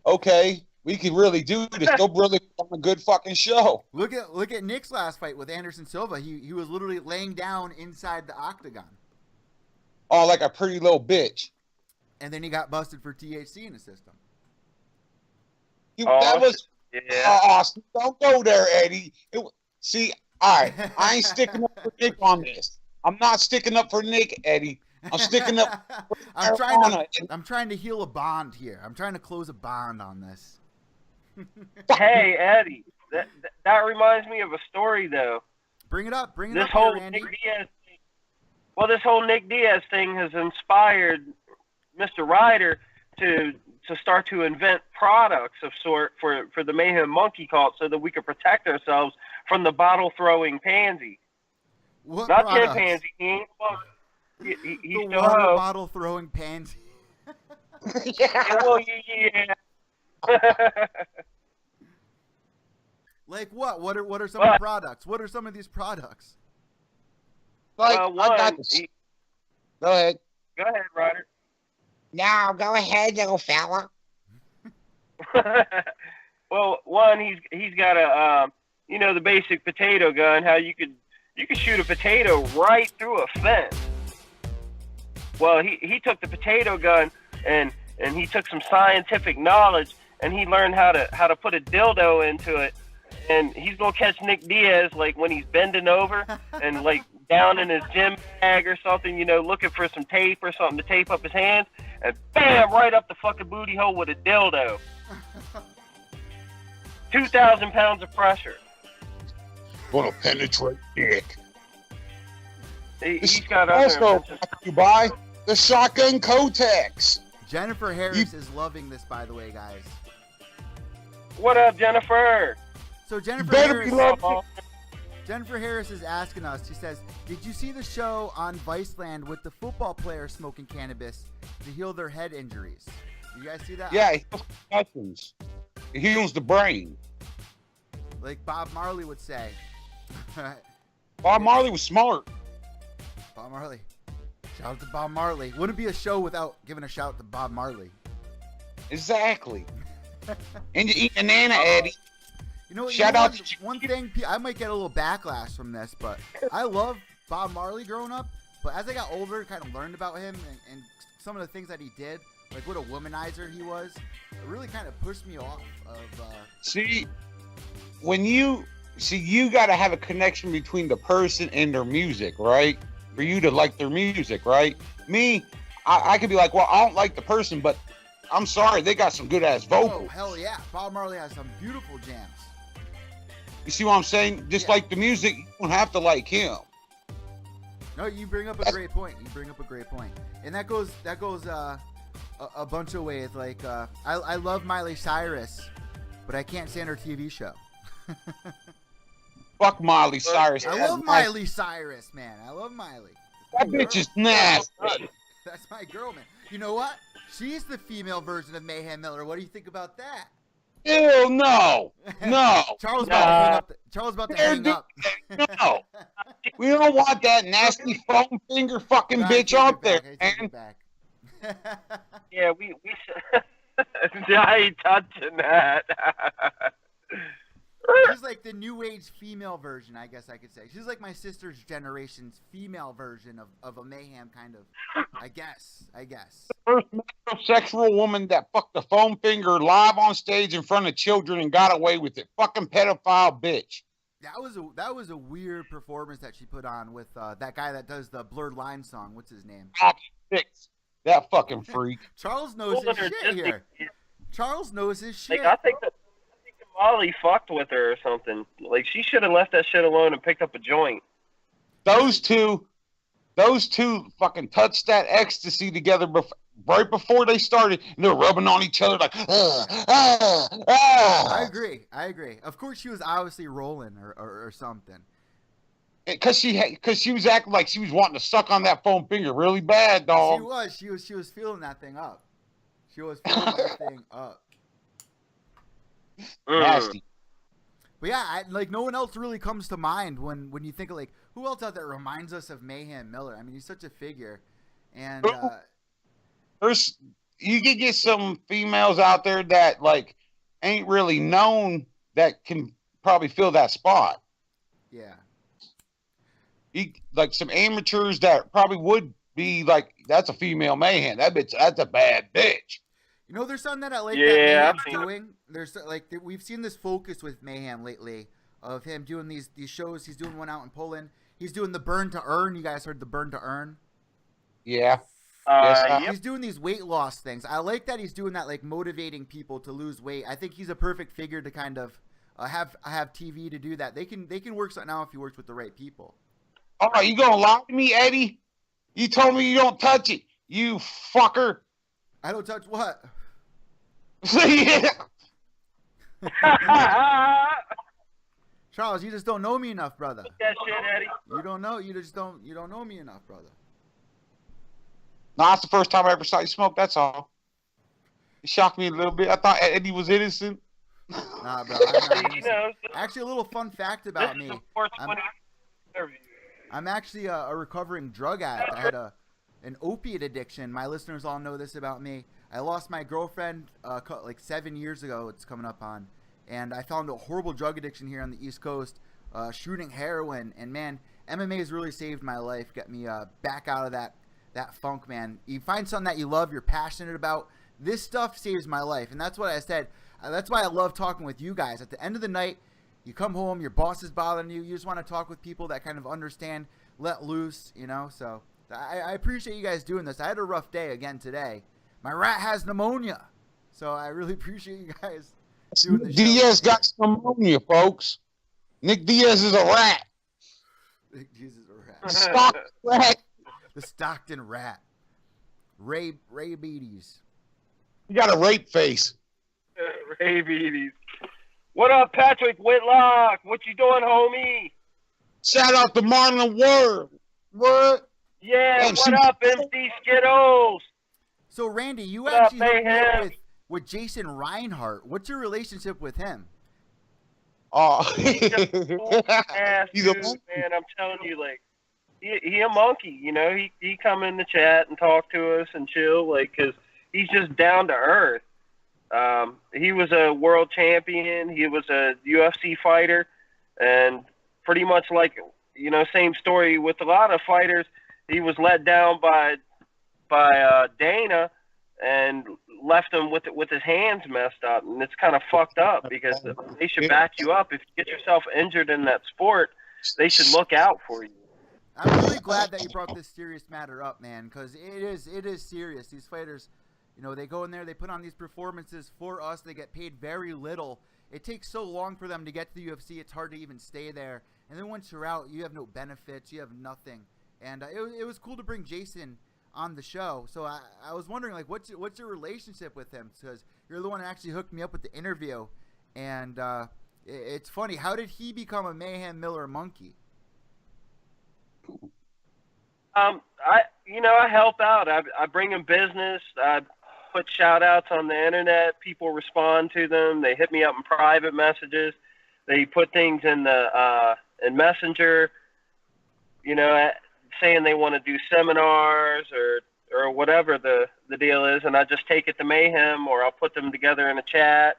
okay, we can really do this. They'll really put on a good fucking show. Look at Nick's last fight with Anderson Silva. He was literally laying down inside the octagon. Oh, like a pretty little bitch. And then he got busted for THC in the system. That was awesome. Don't go there, Eddie. See, all right, I ain't sticking up for Nick on this. I'm not sticking up for Nick, Eddie. I'm sticking up for I'm trying to heal a bond here. I'm trying to close a bond on this. Hey, Eddie, that reminds me of a story, though. Bring it up. This whole Nick Diaz thing. Well, this whole Nick Diaz thing has inspired Mr. Ryder to start to invent products of sort for the Mayhem Monkey Kalt so that we could protect ourselves from the bottle-throwing pansy. What Not products? chimpanzee. He ain't he's the still water ho. bottle throwing pansy. Yeah, well, yeah. Like what? What are some of the products? What are some of these products? Like, one, I got this. Go ahead. Go ahead, Ryder. No, go ahead, little fella. Well, one, he's got a the basic potato gun. How you could shoot a potato right through a fence. Well, he took the potato gun and he took some scientific knowledge and he learned how to put a dildo into it. And he's gonna catch Nick Diaz like when he's bending over and like down in his gym bag or something, looking for some tape or something to tape up his hands, and bam, right up the fucking booty hole with a dildo. 2,000 pounds of pressure. Gonna penetrate dick. He's got also other. you buy the shotgun Kotex. Jennifer Harris is loving this, by the way, guys. What up, Jennifer? So Jennifer Harris is asking us. She says, "Did you see the show on Viceland with the football players smoking cannabis to heal their head injuries? You guys see that?" Yeah, he heals concussions. It heals the brain. Like Bob Marley would say. Bob Marley was smart. Bob Marley. Shout out to Bob Marley. Wouldn't be a show without giving a shout out to Bob Marley. Exactly. And you eat banana, Eddie. You know what? Shout out to one thing. I might get a little backlash from this, but I love Bob Marley growing up. But as I got older, kind of learned about him and some of the things that he did, like what a womanizer he was, it really kind of pushed me off of. See, you got to have a connection between the person and their music, right? For you to like their music, right? Me, I could be like, well, I don't like the person, but I'm sorry, they got some good ass vocals. Oh, hell yeah. Bob Marley has some beautiful jams. You see what I'm saying? Just like the music, you don't have to like him. No, you bring up a great point. And that goes a bunch of ways. Like, I love Miley Cyrus, but I can't stand her TV show. Fuck Miley Cyrus. I love Miley Cyrus, man. I love Miley. That bitch is nasty. That's my girl, man. You know what? She's the female version of Mayhem Miller. What do you think about that? Ew, no. Charles about to hang up. No. We don't want that nasty foam finger fucking bitch up there, man. Yeah, we I ain't touching that. She's like the new age female version, I guess I could say. She's like my sister's generation's female version of a Mayhem kind of, I guess. First metrosexual woman that fucked a foam finger live on stage in front of children and got away with it. Fucking pedophile bitch. That was a weird performance that she put on with that guy that does the Blurred Line song. What's his name? That fucking freak. Charles knows his shit here. Charles knows his shit. Like, I think Molly fucked with her or something. Like, she should have left that shit alone and picked up a joint. Those two fucking touched that ecstasy together right before they started, and they're rubbing on each other like, I agree. Of course, she was obviously rolling or something. Because she was acting like she was wanting to suck on that foam finger really bad, dog. She was feeling that thing up. She was feeling that thing up. Nasty. But yeah, like no one else really comes to mind when you think of like who else out there reminds us of Mayhem Miller. I mean, he's such a figure, and you could get some females out there that like ain't really known that can probably fill that spot. Yeah. Like some amateurs that probably would be like, that's a female Mayhem. That's a bad bitch. You know, there's something that I like that Mayhem's doing. There's like we've seen this focus with Mayhem lately of him doing these shows. He's doing one out in Poland. He's doing the Burn to Earn. You guys heard the Burn to Earn? Yeah. He's doing these weight loss things. I like that he's doing that, like motivating people to lose weight. I think he's a perfect figure to kind of have TV to do that. They can work something out if he works with the right people. All right, you gonna lie to me, Eddie? You told me you don't touch it, you fucker. I don't touch what? Yeah. Charles, you just don't know me enough, brother. That shit, Eddie. You don't know me enough, brother. No, that's the first time I ever saw you smoke, that's all. It shocked me a little bit. I thought Eddie was innocent. Nah, bro. I'm not You innocent. know, Actually, a little fun fact about this me. is a 420 interview. I'm actually a recovering drug addict. I had an opiate addiction. My listeners all know this about me. I lost my girlfriend like 7 years ago. It's coming up on, and I fell into a horrible drug addiction here on the East Coast, shooting heroin. And man, MMA has really saved my life. Got me back out of that funk, man. You find something that you love, you're passionate about. This stuff saves my life, and that's what I said. That's why I love talking with you guys. At the end of the night, you come home, your boss is bothering you. You just want to talk with people that kind of understand, let loose, you know. So I appreciate you guys doing this. I had a rough day again today. My rat has pneumonia, so I really appreciate you guys doing the show. Diaz got pneumonia, folks. Nick Diaz is a rat. Jesus, a rat. Stock rat. The Stockton rat. Ray Beatties. You got a rape face. Rabies. What up, Patrick Whitlock? What you doing, homie? Shout out to Marlon Word. What? Yeah, what up, MC Skittles? So, Randy, you What actually up, hooked me up Mayhem? with Jason Reinhardt. What's your relationship with him? Oh. He's a He's a dude, monkey. man. I'm telling you, like, he a monkey. You know, he come in the chat and talk to us and chill, like, cause he's just down to earth. He was a world champion. He was a UFC fighter, and pretty much like, you know, same story with a lot of fighters. He was let down by Dana and left him with his hands messed up, and it's kind of fucked up because they should back you up. If you get yourself injured in that sport, they should look out for you. I'm really glad that you brought this serious matter up, man, because it is serious. These fighters, you know, they go in there, they put on these performances for us. They get paid very little. It takes so long for them to get to the UFC. It's hard to even stay there. And then once you're out, you have no benefits. You have nothing. And it was cool to bring Jason on the show. So I was wondering, like, what's your relationship with him? Because you're the one that actually hooked me up with the interview. And it's funny. How did he become a Mayhem Miller Monkey? I help out. I bring him business. I put shout outs on the internet. People respond to them. They hit me up in private messages. They put things in the in Messenger, you know, saying they want to do seminars or whatever the deal is, and I just take it to Mayhem, or I'll put them together in a chat.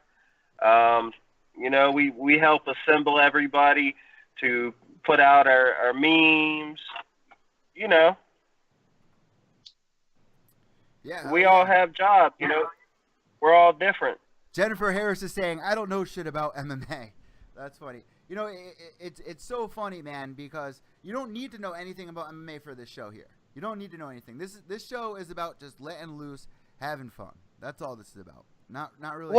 You know, we help assemble everybody to put out our memes, you know. Yeah, we all have jobs, you know. We're all different. Jennifer Harris is saying, I don't know shit about MMA. That's funny. You know, it's so funny, man, because you don't need to know anything about MMA for this show here. You don't need to know anything. This show is about just letting loose, having fun. That's all this is about. Not really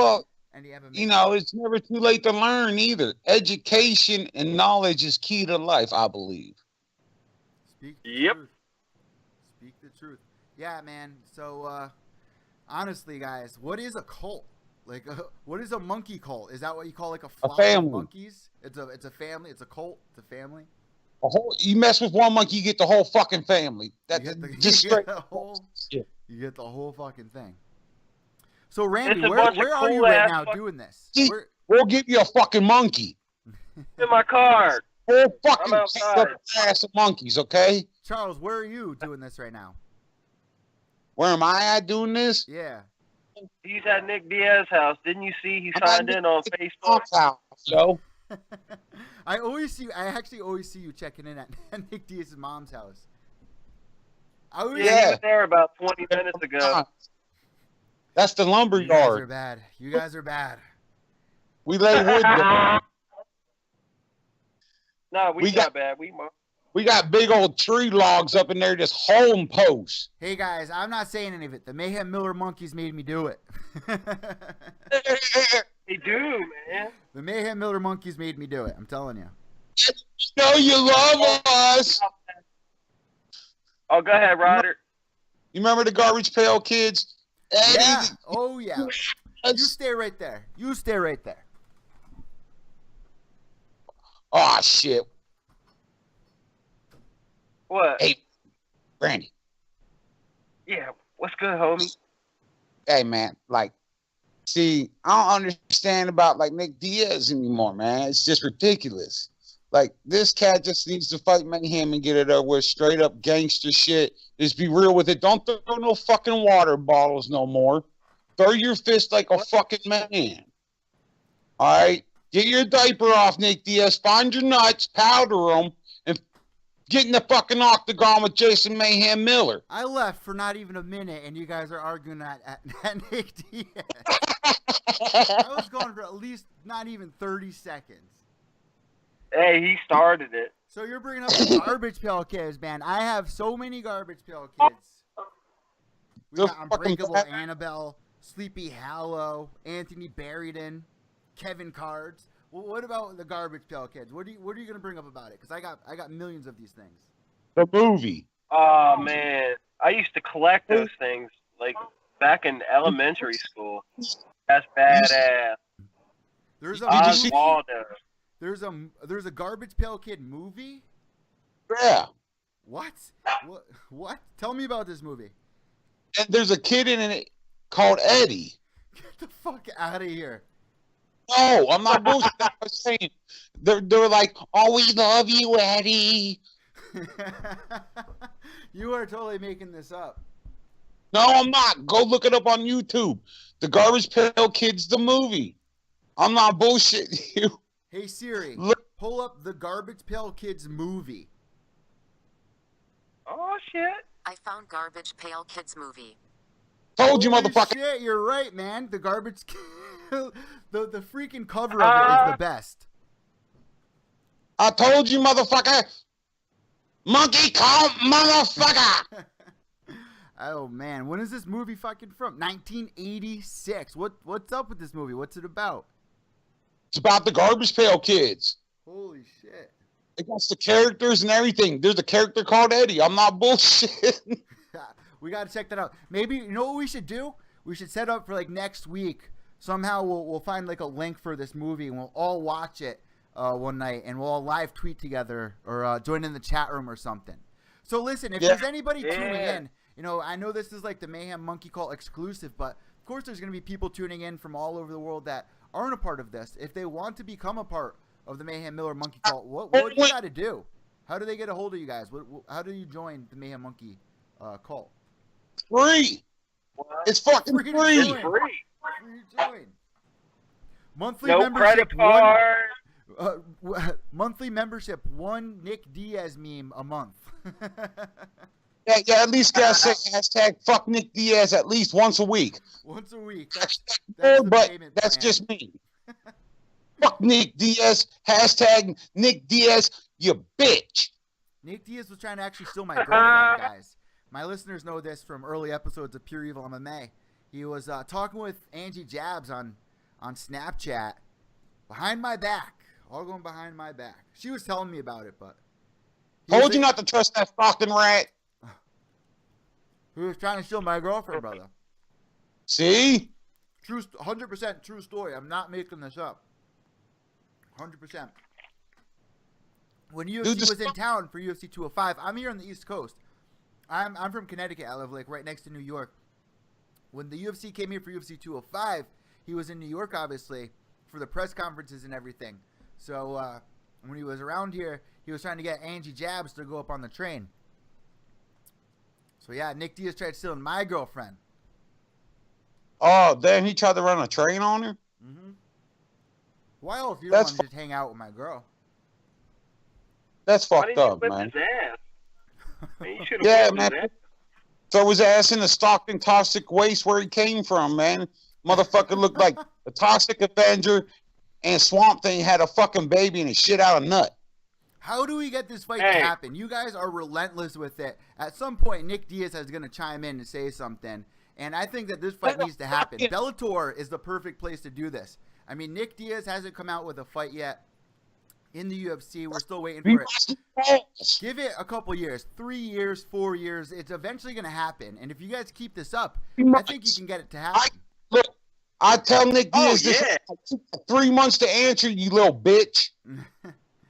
any MMA. You know, it's never too late to learn either. Education and knowledge is key to life, I believe. Speak the Yep. truth. Speak the truth. Yeah, man. So, honestly, guys, what is a cult? Like, what is a monkey cult? Is that what you call like a flock family. of monkeys? It's a family. It's a cult. It's a family. You mess with one monkey, you get the whole fucking family. You get the whole fucking thing. So, Randy, where are you right now doing this? We'll give you a fucking monkey. In my car. Whole fucking ass of monkeys, okay? Charles, where are you doing this right now? Where am I at doing this? Yeah. He's at Nick Diaz's house. Didn't you see he signed in on Facebook? So I actually always see you checking in at Nick Diaz's mom's house. He was there about 20 minutes ago. That's the lumber You guys are yard. bad. You guys are bad. We lay wood there. No, we got bad. We got big old tree logs up in there, just home posts. Hey guys, I'm not saying any of it. The Mayhem Miller Monkeys made me do it. They do, man. The Mayhem Miller Monkeys made me do it. I'm telling you. You know you love us. Oh, go ahead, Ryder. You remember the Garbage Pail Kids? Yeah. Oh yeah. You stay right there. You stay right there. Oh shit. What? Hey, Randy. Yeah, what's good, homie? Hey man, like See, I don't understand about like Nick Diaz anymore, man. It's just ridiculous. Like this cat just needs to fight Mayhem and get it over with. Straight up gangster shit. Just be real with it. Don't throw no fucking water bottles no more. Throw your fist like a fucking man. All right, get your diaper off, Nick Diaz. Find your nuts, powder them, and get in the fucking octagon with Jason Mayhem Miller. I left for not even a minute, and you guys are arguing at Nick Diaz. I was gone for at least not even 30 seconds. Hey, he started it. So you're bringing up the Garbage Pail Kids, man. I have so many Garbage Pail Kids. We got Unbreakable Annabelle, Sleepy Hollow, Anthony Barryden, Kevin Cards. Well, what about the Garbage Pail Kids? What are you gonna bring up about it? Because I got millions of these things. The movie. Oh man, I used to collect those things like back in elementary school. That's badass. There's a Oswaldo. There's a Garbage Pail Kid movie. Yeah. What? What? Tell me about this movie. And there's a kid in it called Eddie. Get the fuck out of here. No, I'm not bullshit. I'm saying they're like, "Oh, we love you, Eddie." You are totally making this up. No, I'm not. Go look it up on YouTube. The Garbage Pail Kids, the movie. I'm not bullshitting you. Hey Siri, Look. pull up the Garbage Pail Kids movie. Oh shit. I found Garbage Pail Kids movie. Told you, Holy motherfucker. Shit, you're right, man. The Garbage the freaking cover of it is the best. I told you, motherfucker. Monkey Kalt, motherfucker. Oh man, when is this movie fucking from? 1986. What's up with this movie? What's it about? It's about the Garbage Pail Kids. Holy shit. It got the characters and everything. There's a character called Eddie. I'm not bullshit. We gotta check that out. Maybe, you know what we should do? We should set up for like next week. Somehow we'll find like a link for this movie and we'll all watch it one night and we'll all live tweet together or join in the chat room or something. So listen, if there's anybody tuning in, you know, I know this is like the Mayhem Monkey Kalt exclusive, but of course there's going to be people tuning in from all over the world that aren't a part of this. If they want to become a part of the Mayhem Miller Monkey Kalt, what do you got to do? How do they get a hold of you guys? How do you join the Mayhem Monkey Kalt? Free. What? It's fucking Free to free. join. Free to join. Monthly No membership. credit card. Monthly membership. One Nick Diaz meme a month. Yeah, at least gotta say hashtag fuck Nick Diaz at least once a week. Once a week. That's the but payment that's plan. just me. Fuck Nick Diaz. Hashtag Nick Diaz, you bitch. Nick Diaz was trying to actually steal my girlfriend, guys. My listeners know this from early episodes of Pure Evil MMA. He was talking with Angie Jabs on Snapchat behind my back. All going behind my back. She was telling me about it, but... Told you not to trust that fucking rat. He was trying to steal my girlfriend, brother. See? 100% true story. I'm not making this up. 100%. When UFC was in town for UFC 205, I'm here on the East Coast. I'm from Connecticut. I live like right next to New York. When the UFC came here for UFC 205, he was in New York, obviously, for the press conferences and everything. So when he was around here, he was trying to get Angie Jabs to go up on the train. So yeah, Nick Diaz tried stealing my girlfriend. Oh, then he tried to run a train on her? Mm-hmm. Why else you don't want to just hang out with my girl? That's fucked up, His man. ass? Man, you should've Yeah, whipped man. his ass. Throw his ass in the Stockton toxic waste where he came from, man. Motherfucker looked like a Toxic Avenger and Swamp Thing had a fucking baby and a shit out of nut. How do we get this fight to happen? You guys are relentless with it. At some point, Nick Diaz is going to chime in and say something. And I think that this fight needs to happen. Bellator is the perfect place to do this. I mean, Nick Diaz hasn't come out with a fight yet in the UFC. We're still waiting for it. Give it a couple years. 3 years, 4 years. It's eventually going to happen. And if you guys keep this up, I think you can get it to happen. Look, I tell Nick Diaz this 3 months to answer, you little bitch.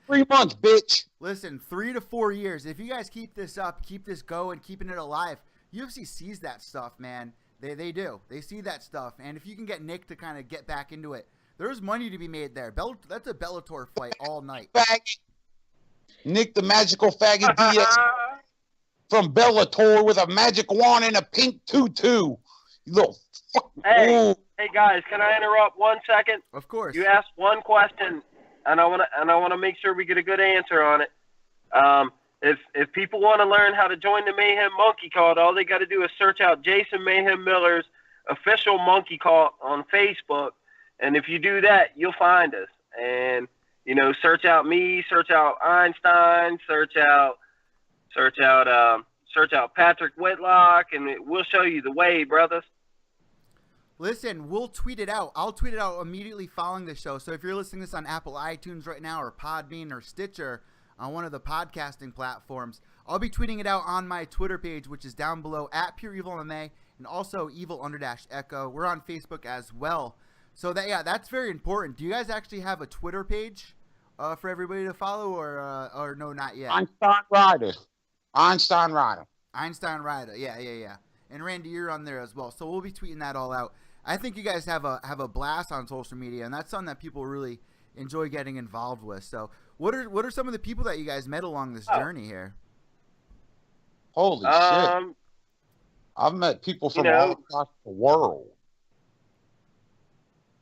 3 months, bitch. Listen, 3 to 4 years. If you guys keep this up, keep this going, keeping it alive, UFC sees that stuff, man. They do. They see that stuff, and if you can get Nick to kind of get back into it, there's money to be made there. That's a Bellator fight all night. Faggot. Nick the Magical Faggot Diaz from Bellator with a magic wand and a pink tutu. You little fuck. Hey, hey guys, can I interrupt 1 second? Of course. You asked one question, and I want to make sure we get a good answer on it. If people want to learn how to join the Mayhem Monkey Kalt, all they got to do is search out Jason Mayhem Miller's official Monkey Kalt on Facebook, and if you do that, you'll find us. And search out me, search out Einstein, search out Patrick Whitlock, and we'll show you the way, brothers. Listen, we'll tweet it out. I'll tweet it out immediately following the show. So if you're listening to this on Apple iTunes right now or Podbean or Stitcher on one of the podcasting platforms, I'll be tweeting it out on my Twitter page, which is down below at Pure Evil MMA and also Evil_Echo. We're on Facebook as well. So that's very important. Do you guys actually have a Twitter page for everybody to follow or no, not yet? Einstein Rider. Yeah. And Randy, you're on there as well. So we'll be tweeting that all out. I think you guys have a blast on social media, and that's something that people really enjoy getting involved with. So what are some of the people that you guys met along this journey here? Holy shit. I've met people from all across the world.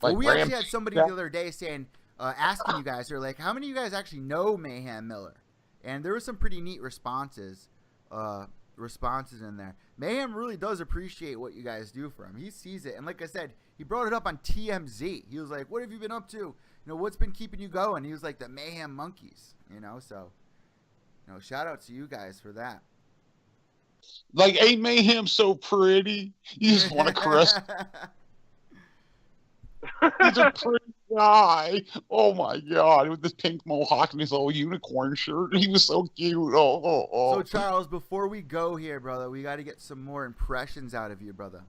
Well, we actually had somebody the other day saying, asking you guys, they're like, how many of you guys actually know Mayhem Miller? And there were some pretty neat responses in there. Mayhem really does appreciate what you guys do for him. He sees it. And like I said, he brought it up on TMZ. He was like, what have you been up to? What's been keeping you going? He was like, the Mayhem Monkeys, so, shout out to you guys for that. Like, ain't Mayhem so pretty? You just want to caress. He's a pretty guy. Oh my God. With this pink mohawk and his little unicorn shirt. He was so cute. Oh. So Charles, before we go here, brother, we got to get some more impressions out of you, brother.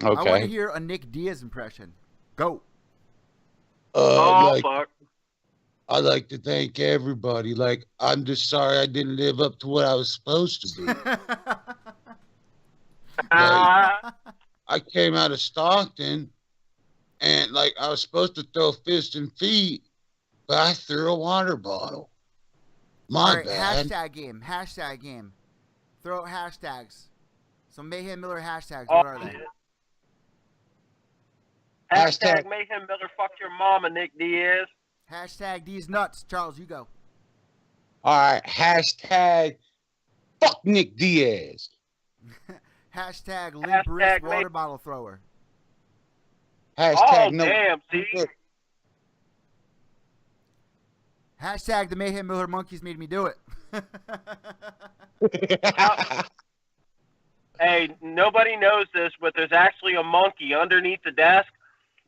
Okay. I want to hear a Nick Diaz impression. Go. Fuck. I'd like to thank everybody. Like, I'm just sorry I didn't live up to what I was supposed to be. I came out of Stockton, and like I was supposed to throw fist and feet, but I threw a water bottle. My bad. Hashtag game. Throw out hashtags. So Mayhem Miller hashtags. What are they? Hashtag Mayhem Miller. Fuck your mama, Nick Diaz. Hashtag these nuts. Charles, you go. All right. Hashtag fuck Nick Diaz. Hashtag limp wrist water bottle thrower. Hashtag no. Damn, see? Hashtag the Mayhem Miller Monkeys made me do it. Hey, nobody knows this, but there's actually a monkey underneath the desk,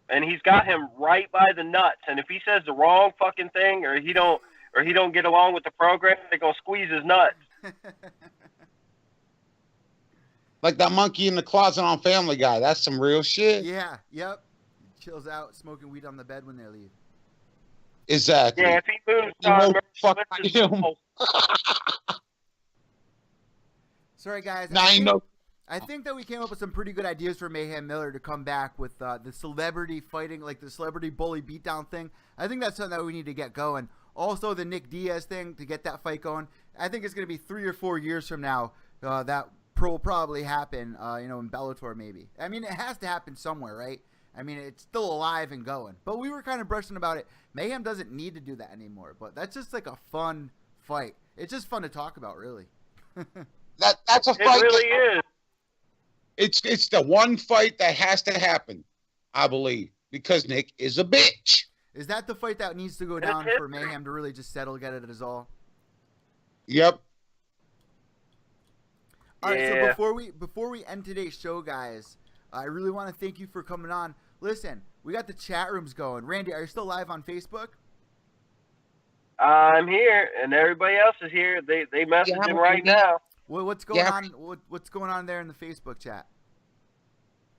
and he's got him right by the nuts. And if he says the wrong fucking thing, or he don't get along with the program, they're gonna squeeze his nuts. Like that monkey in the closet on Family Guy. That's some real shit. Yeah. Yep. Chills out, smoking weed on the bed when they leave. Exactly. Yeah, if he moves, Sorry, guys. I think that we came up with some pretty good ideas for Mayhem Miller to come back with the celebrity fighting, like the celebrity bully beatdown thing. I think that's something that we need to get going. Also, the Nick Diaz thing, to get that fight going. I think it's going to be 3 or 4 years from now that will probably happen, in Bellator maybe. I mean, it has to happen somewhere, right? I mean, it's still alive and going. But we were kind of brushing about it. Mayhem doesn't need to do that anymore. But that's just like a fun fight. It's just fun to talk about, really. That's a fight. It really is. It's the one fight that has to happen, I believe, because Nick is a bitch. Is that the fight that needs to go down for Mayhem to really just settle, get it as all? Yep. All right, so before we end today's show, guys, I really want to thank you for coming on. Listen, we got the chat rooms going. Randy, are you still live on Facebook? I'm here, and everybody else is here. They messaging right now. What's going on? What's going on there in the Facebook chat?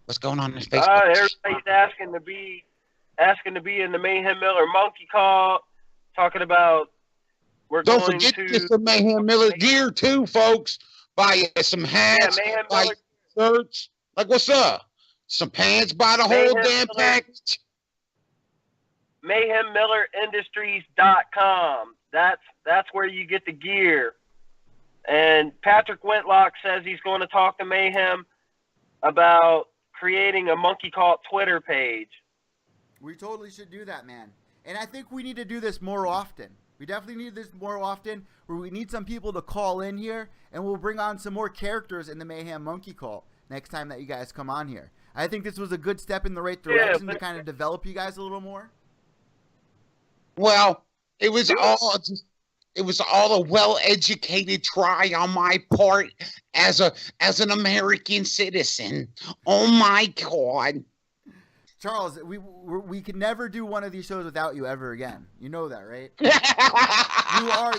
What's going on in the Facebook? Everybody's asking to be in the Mayhem Miller Monkey Kalt, talking about Don't forget to get some Mayhem Miller gear too, folks. Buy you some hats, buy shirts, Like, what's up? Some pants by the whole damn package? MayhemMillerIndustries.com. That's where you get the gear. And Patrick Whitlock says he's going to talk to Mayhem about creating a Monkey Kalt Twitter page. We totally should do that, man. And I think we need to do this more often. We definitely need this more often, where we need some people to call in here, and we'll bring on some more characters in the Mayhem Monkey Kalt next time that you guys come on here. I think this was a good step in the right direction to kind of develop you guys a little more. Well, it was all a well-educated try on my part as an American citizen. Oh my God. Charles, we can never do one of these shows without you ever again. You know that, right?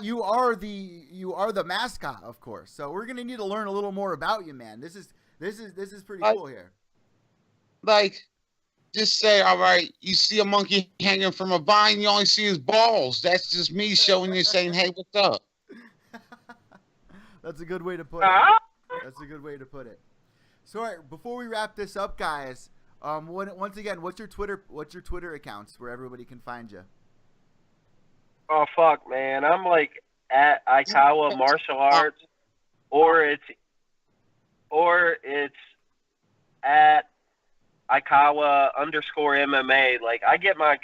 you are the mascot, of course. So we're gonna need to learn a little more about you, man. This is pretty cool here. Like, just say, all right, you see a monkey hanging from a vine, you only see his balls. That's just me showing you, saying, hey, what's up? That's a good way to put it. That's a good way to put it. So, all right, before we wrap this up, guys, once again, what's your Twitter accounts where everybody can find you? Oh fuck, man! I'm like at Aikawa Martial Arts, or it's at Aikawa_MMA. Like, I get my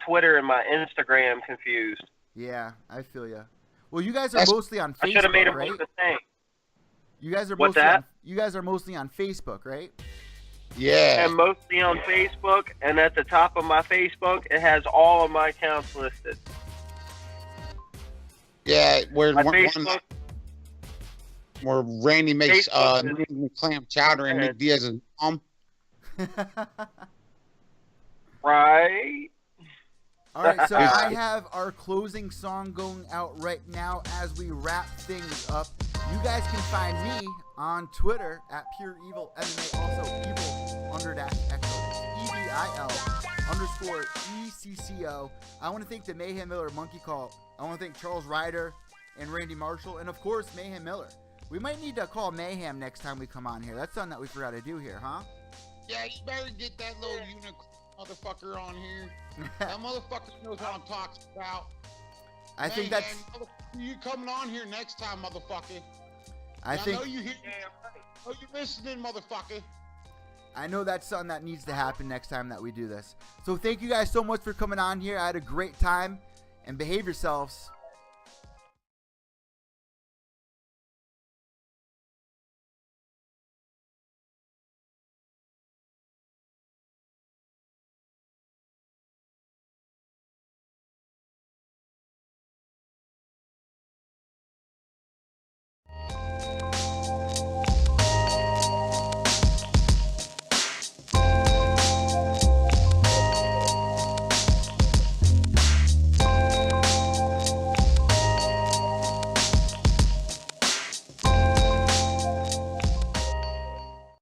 Twitter and my Instagram confused. Yeah, I feel you. Well, you guys are mostly on Facebook, I should have made them right? both the same. You guys are What's mostly that? you guys are mostly on Facebook, right? Yeah. And mostly on Facebook, and at the top of my Facebook, it has all of my accounts listed. Yeah, where Randy makes clam chowder and Nick Diaz's mom. Right. All right, so I have our closing song going out right now as we wrap things up. You guys can find me on Twitter at Pure Evil MMA, also evil_echo, EVIL_ECCO. I want to thank the Mayhem Miller Monkey Kalt. I want to thank Charles Ryder and Randy Marshall, and of course Mayhem Miller. We might need to call Mayhem next time we come on here. That's something that we forgot to do here, huh? Yeah, you better get that little unicorn motherfucker on here. That motherfucker knows what I'm talking about. I think that's... You coming on here next time, motherfucker. I know you hear. Oh, you listening, motherfucker. I know that's something that needs to happen next time that we do this. So thank you guys so much for coming on here. I had a great time, and behave yourselves.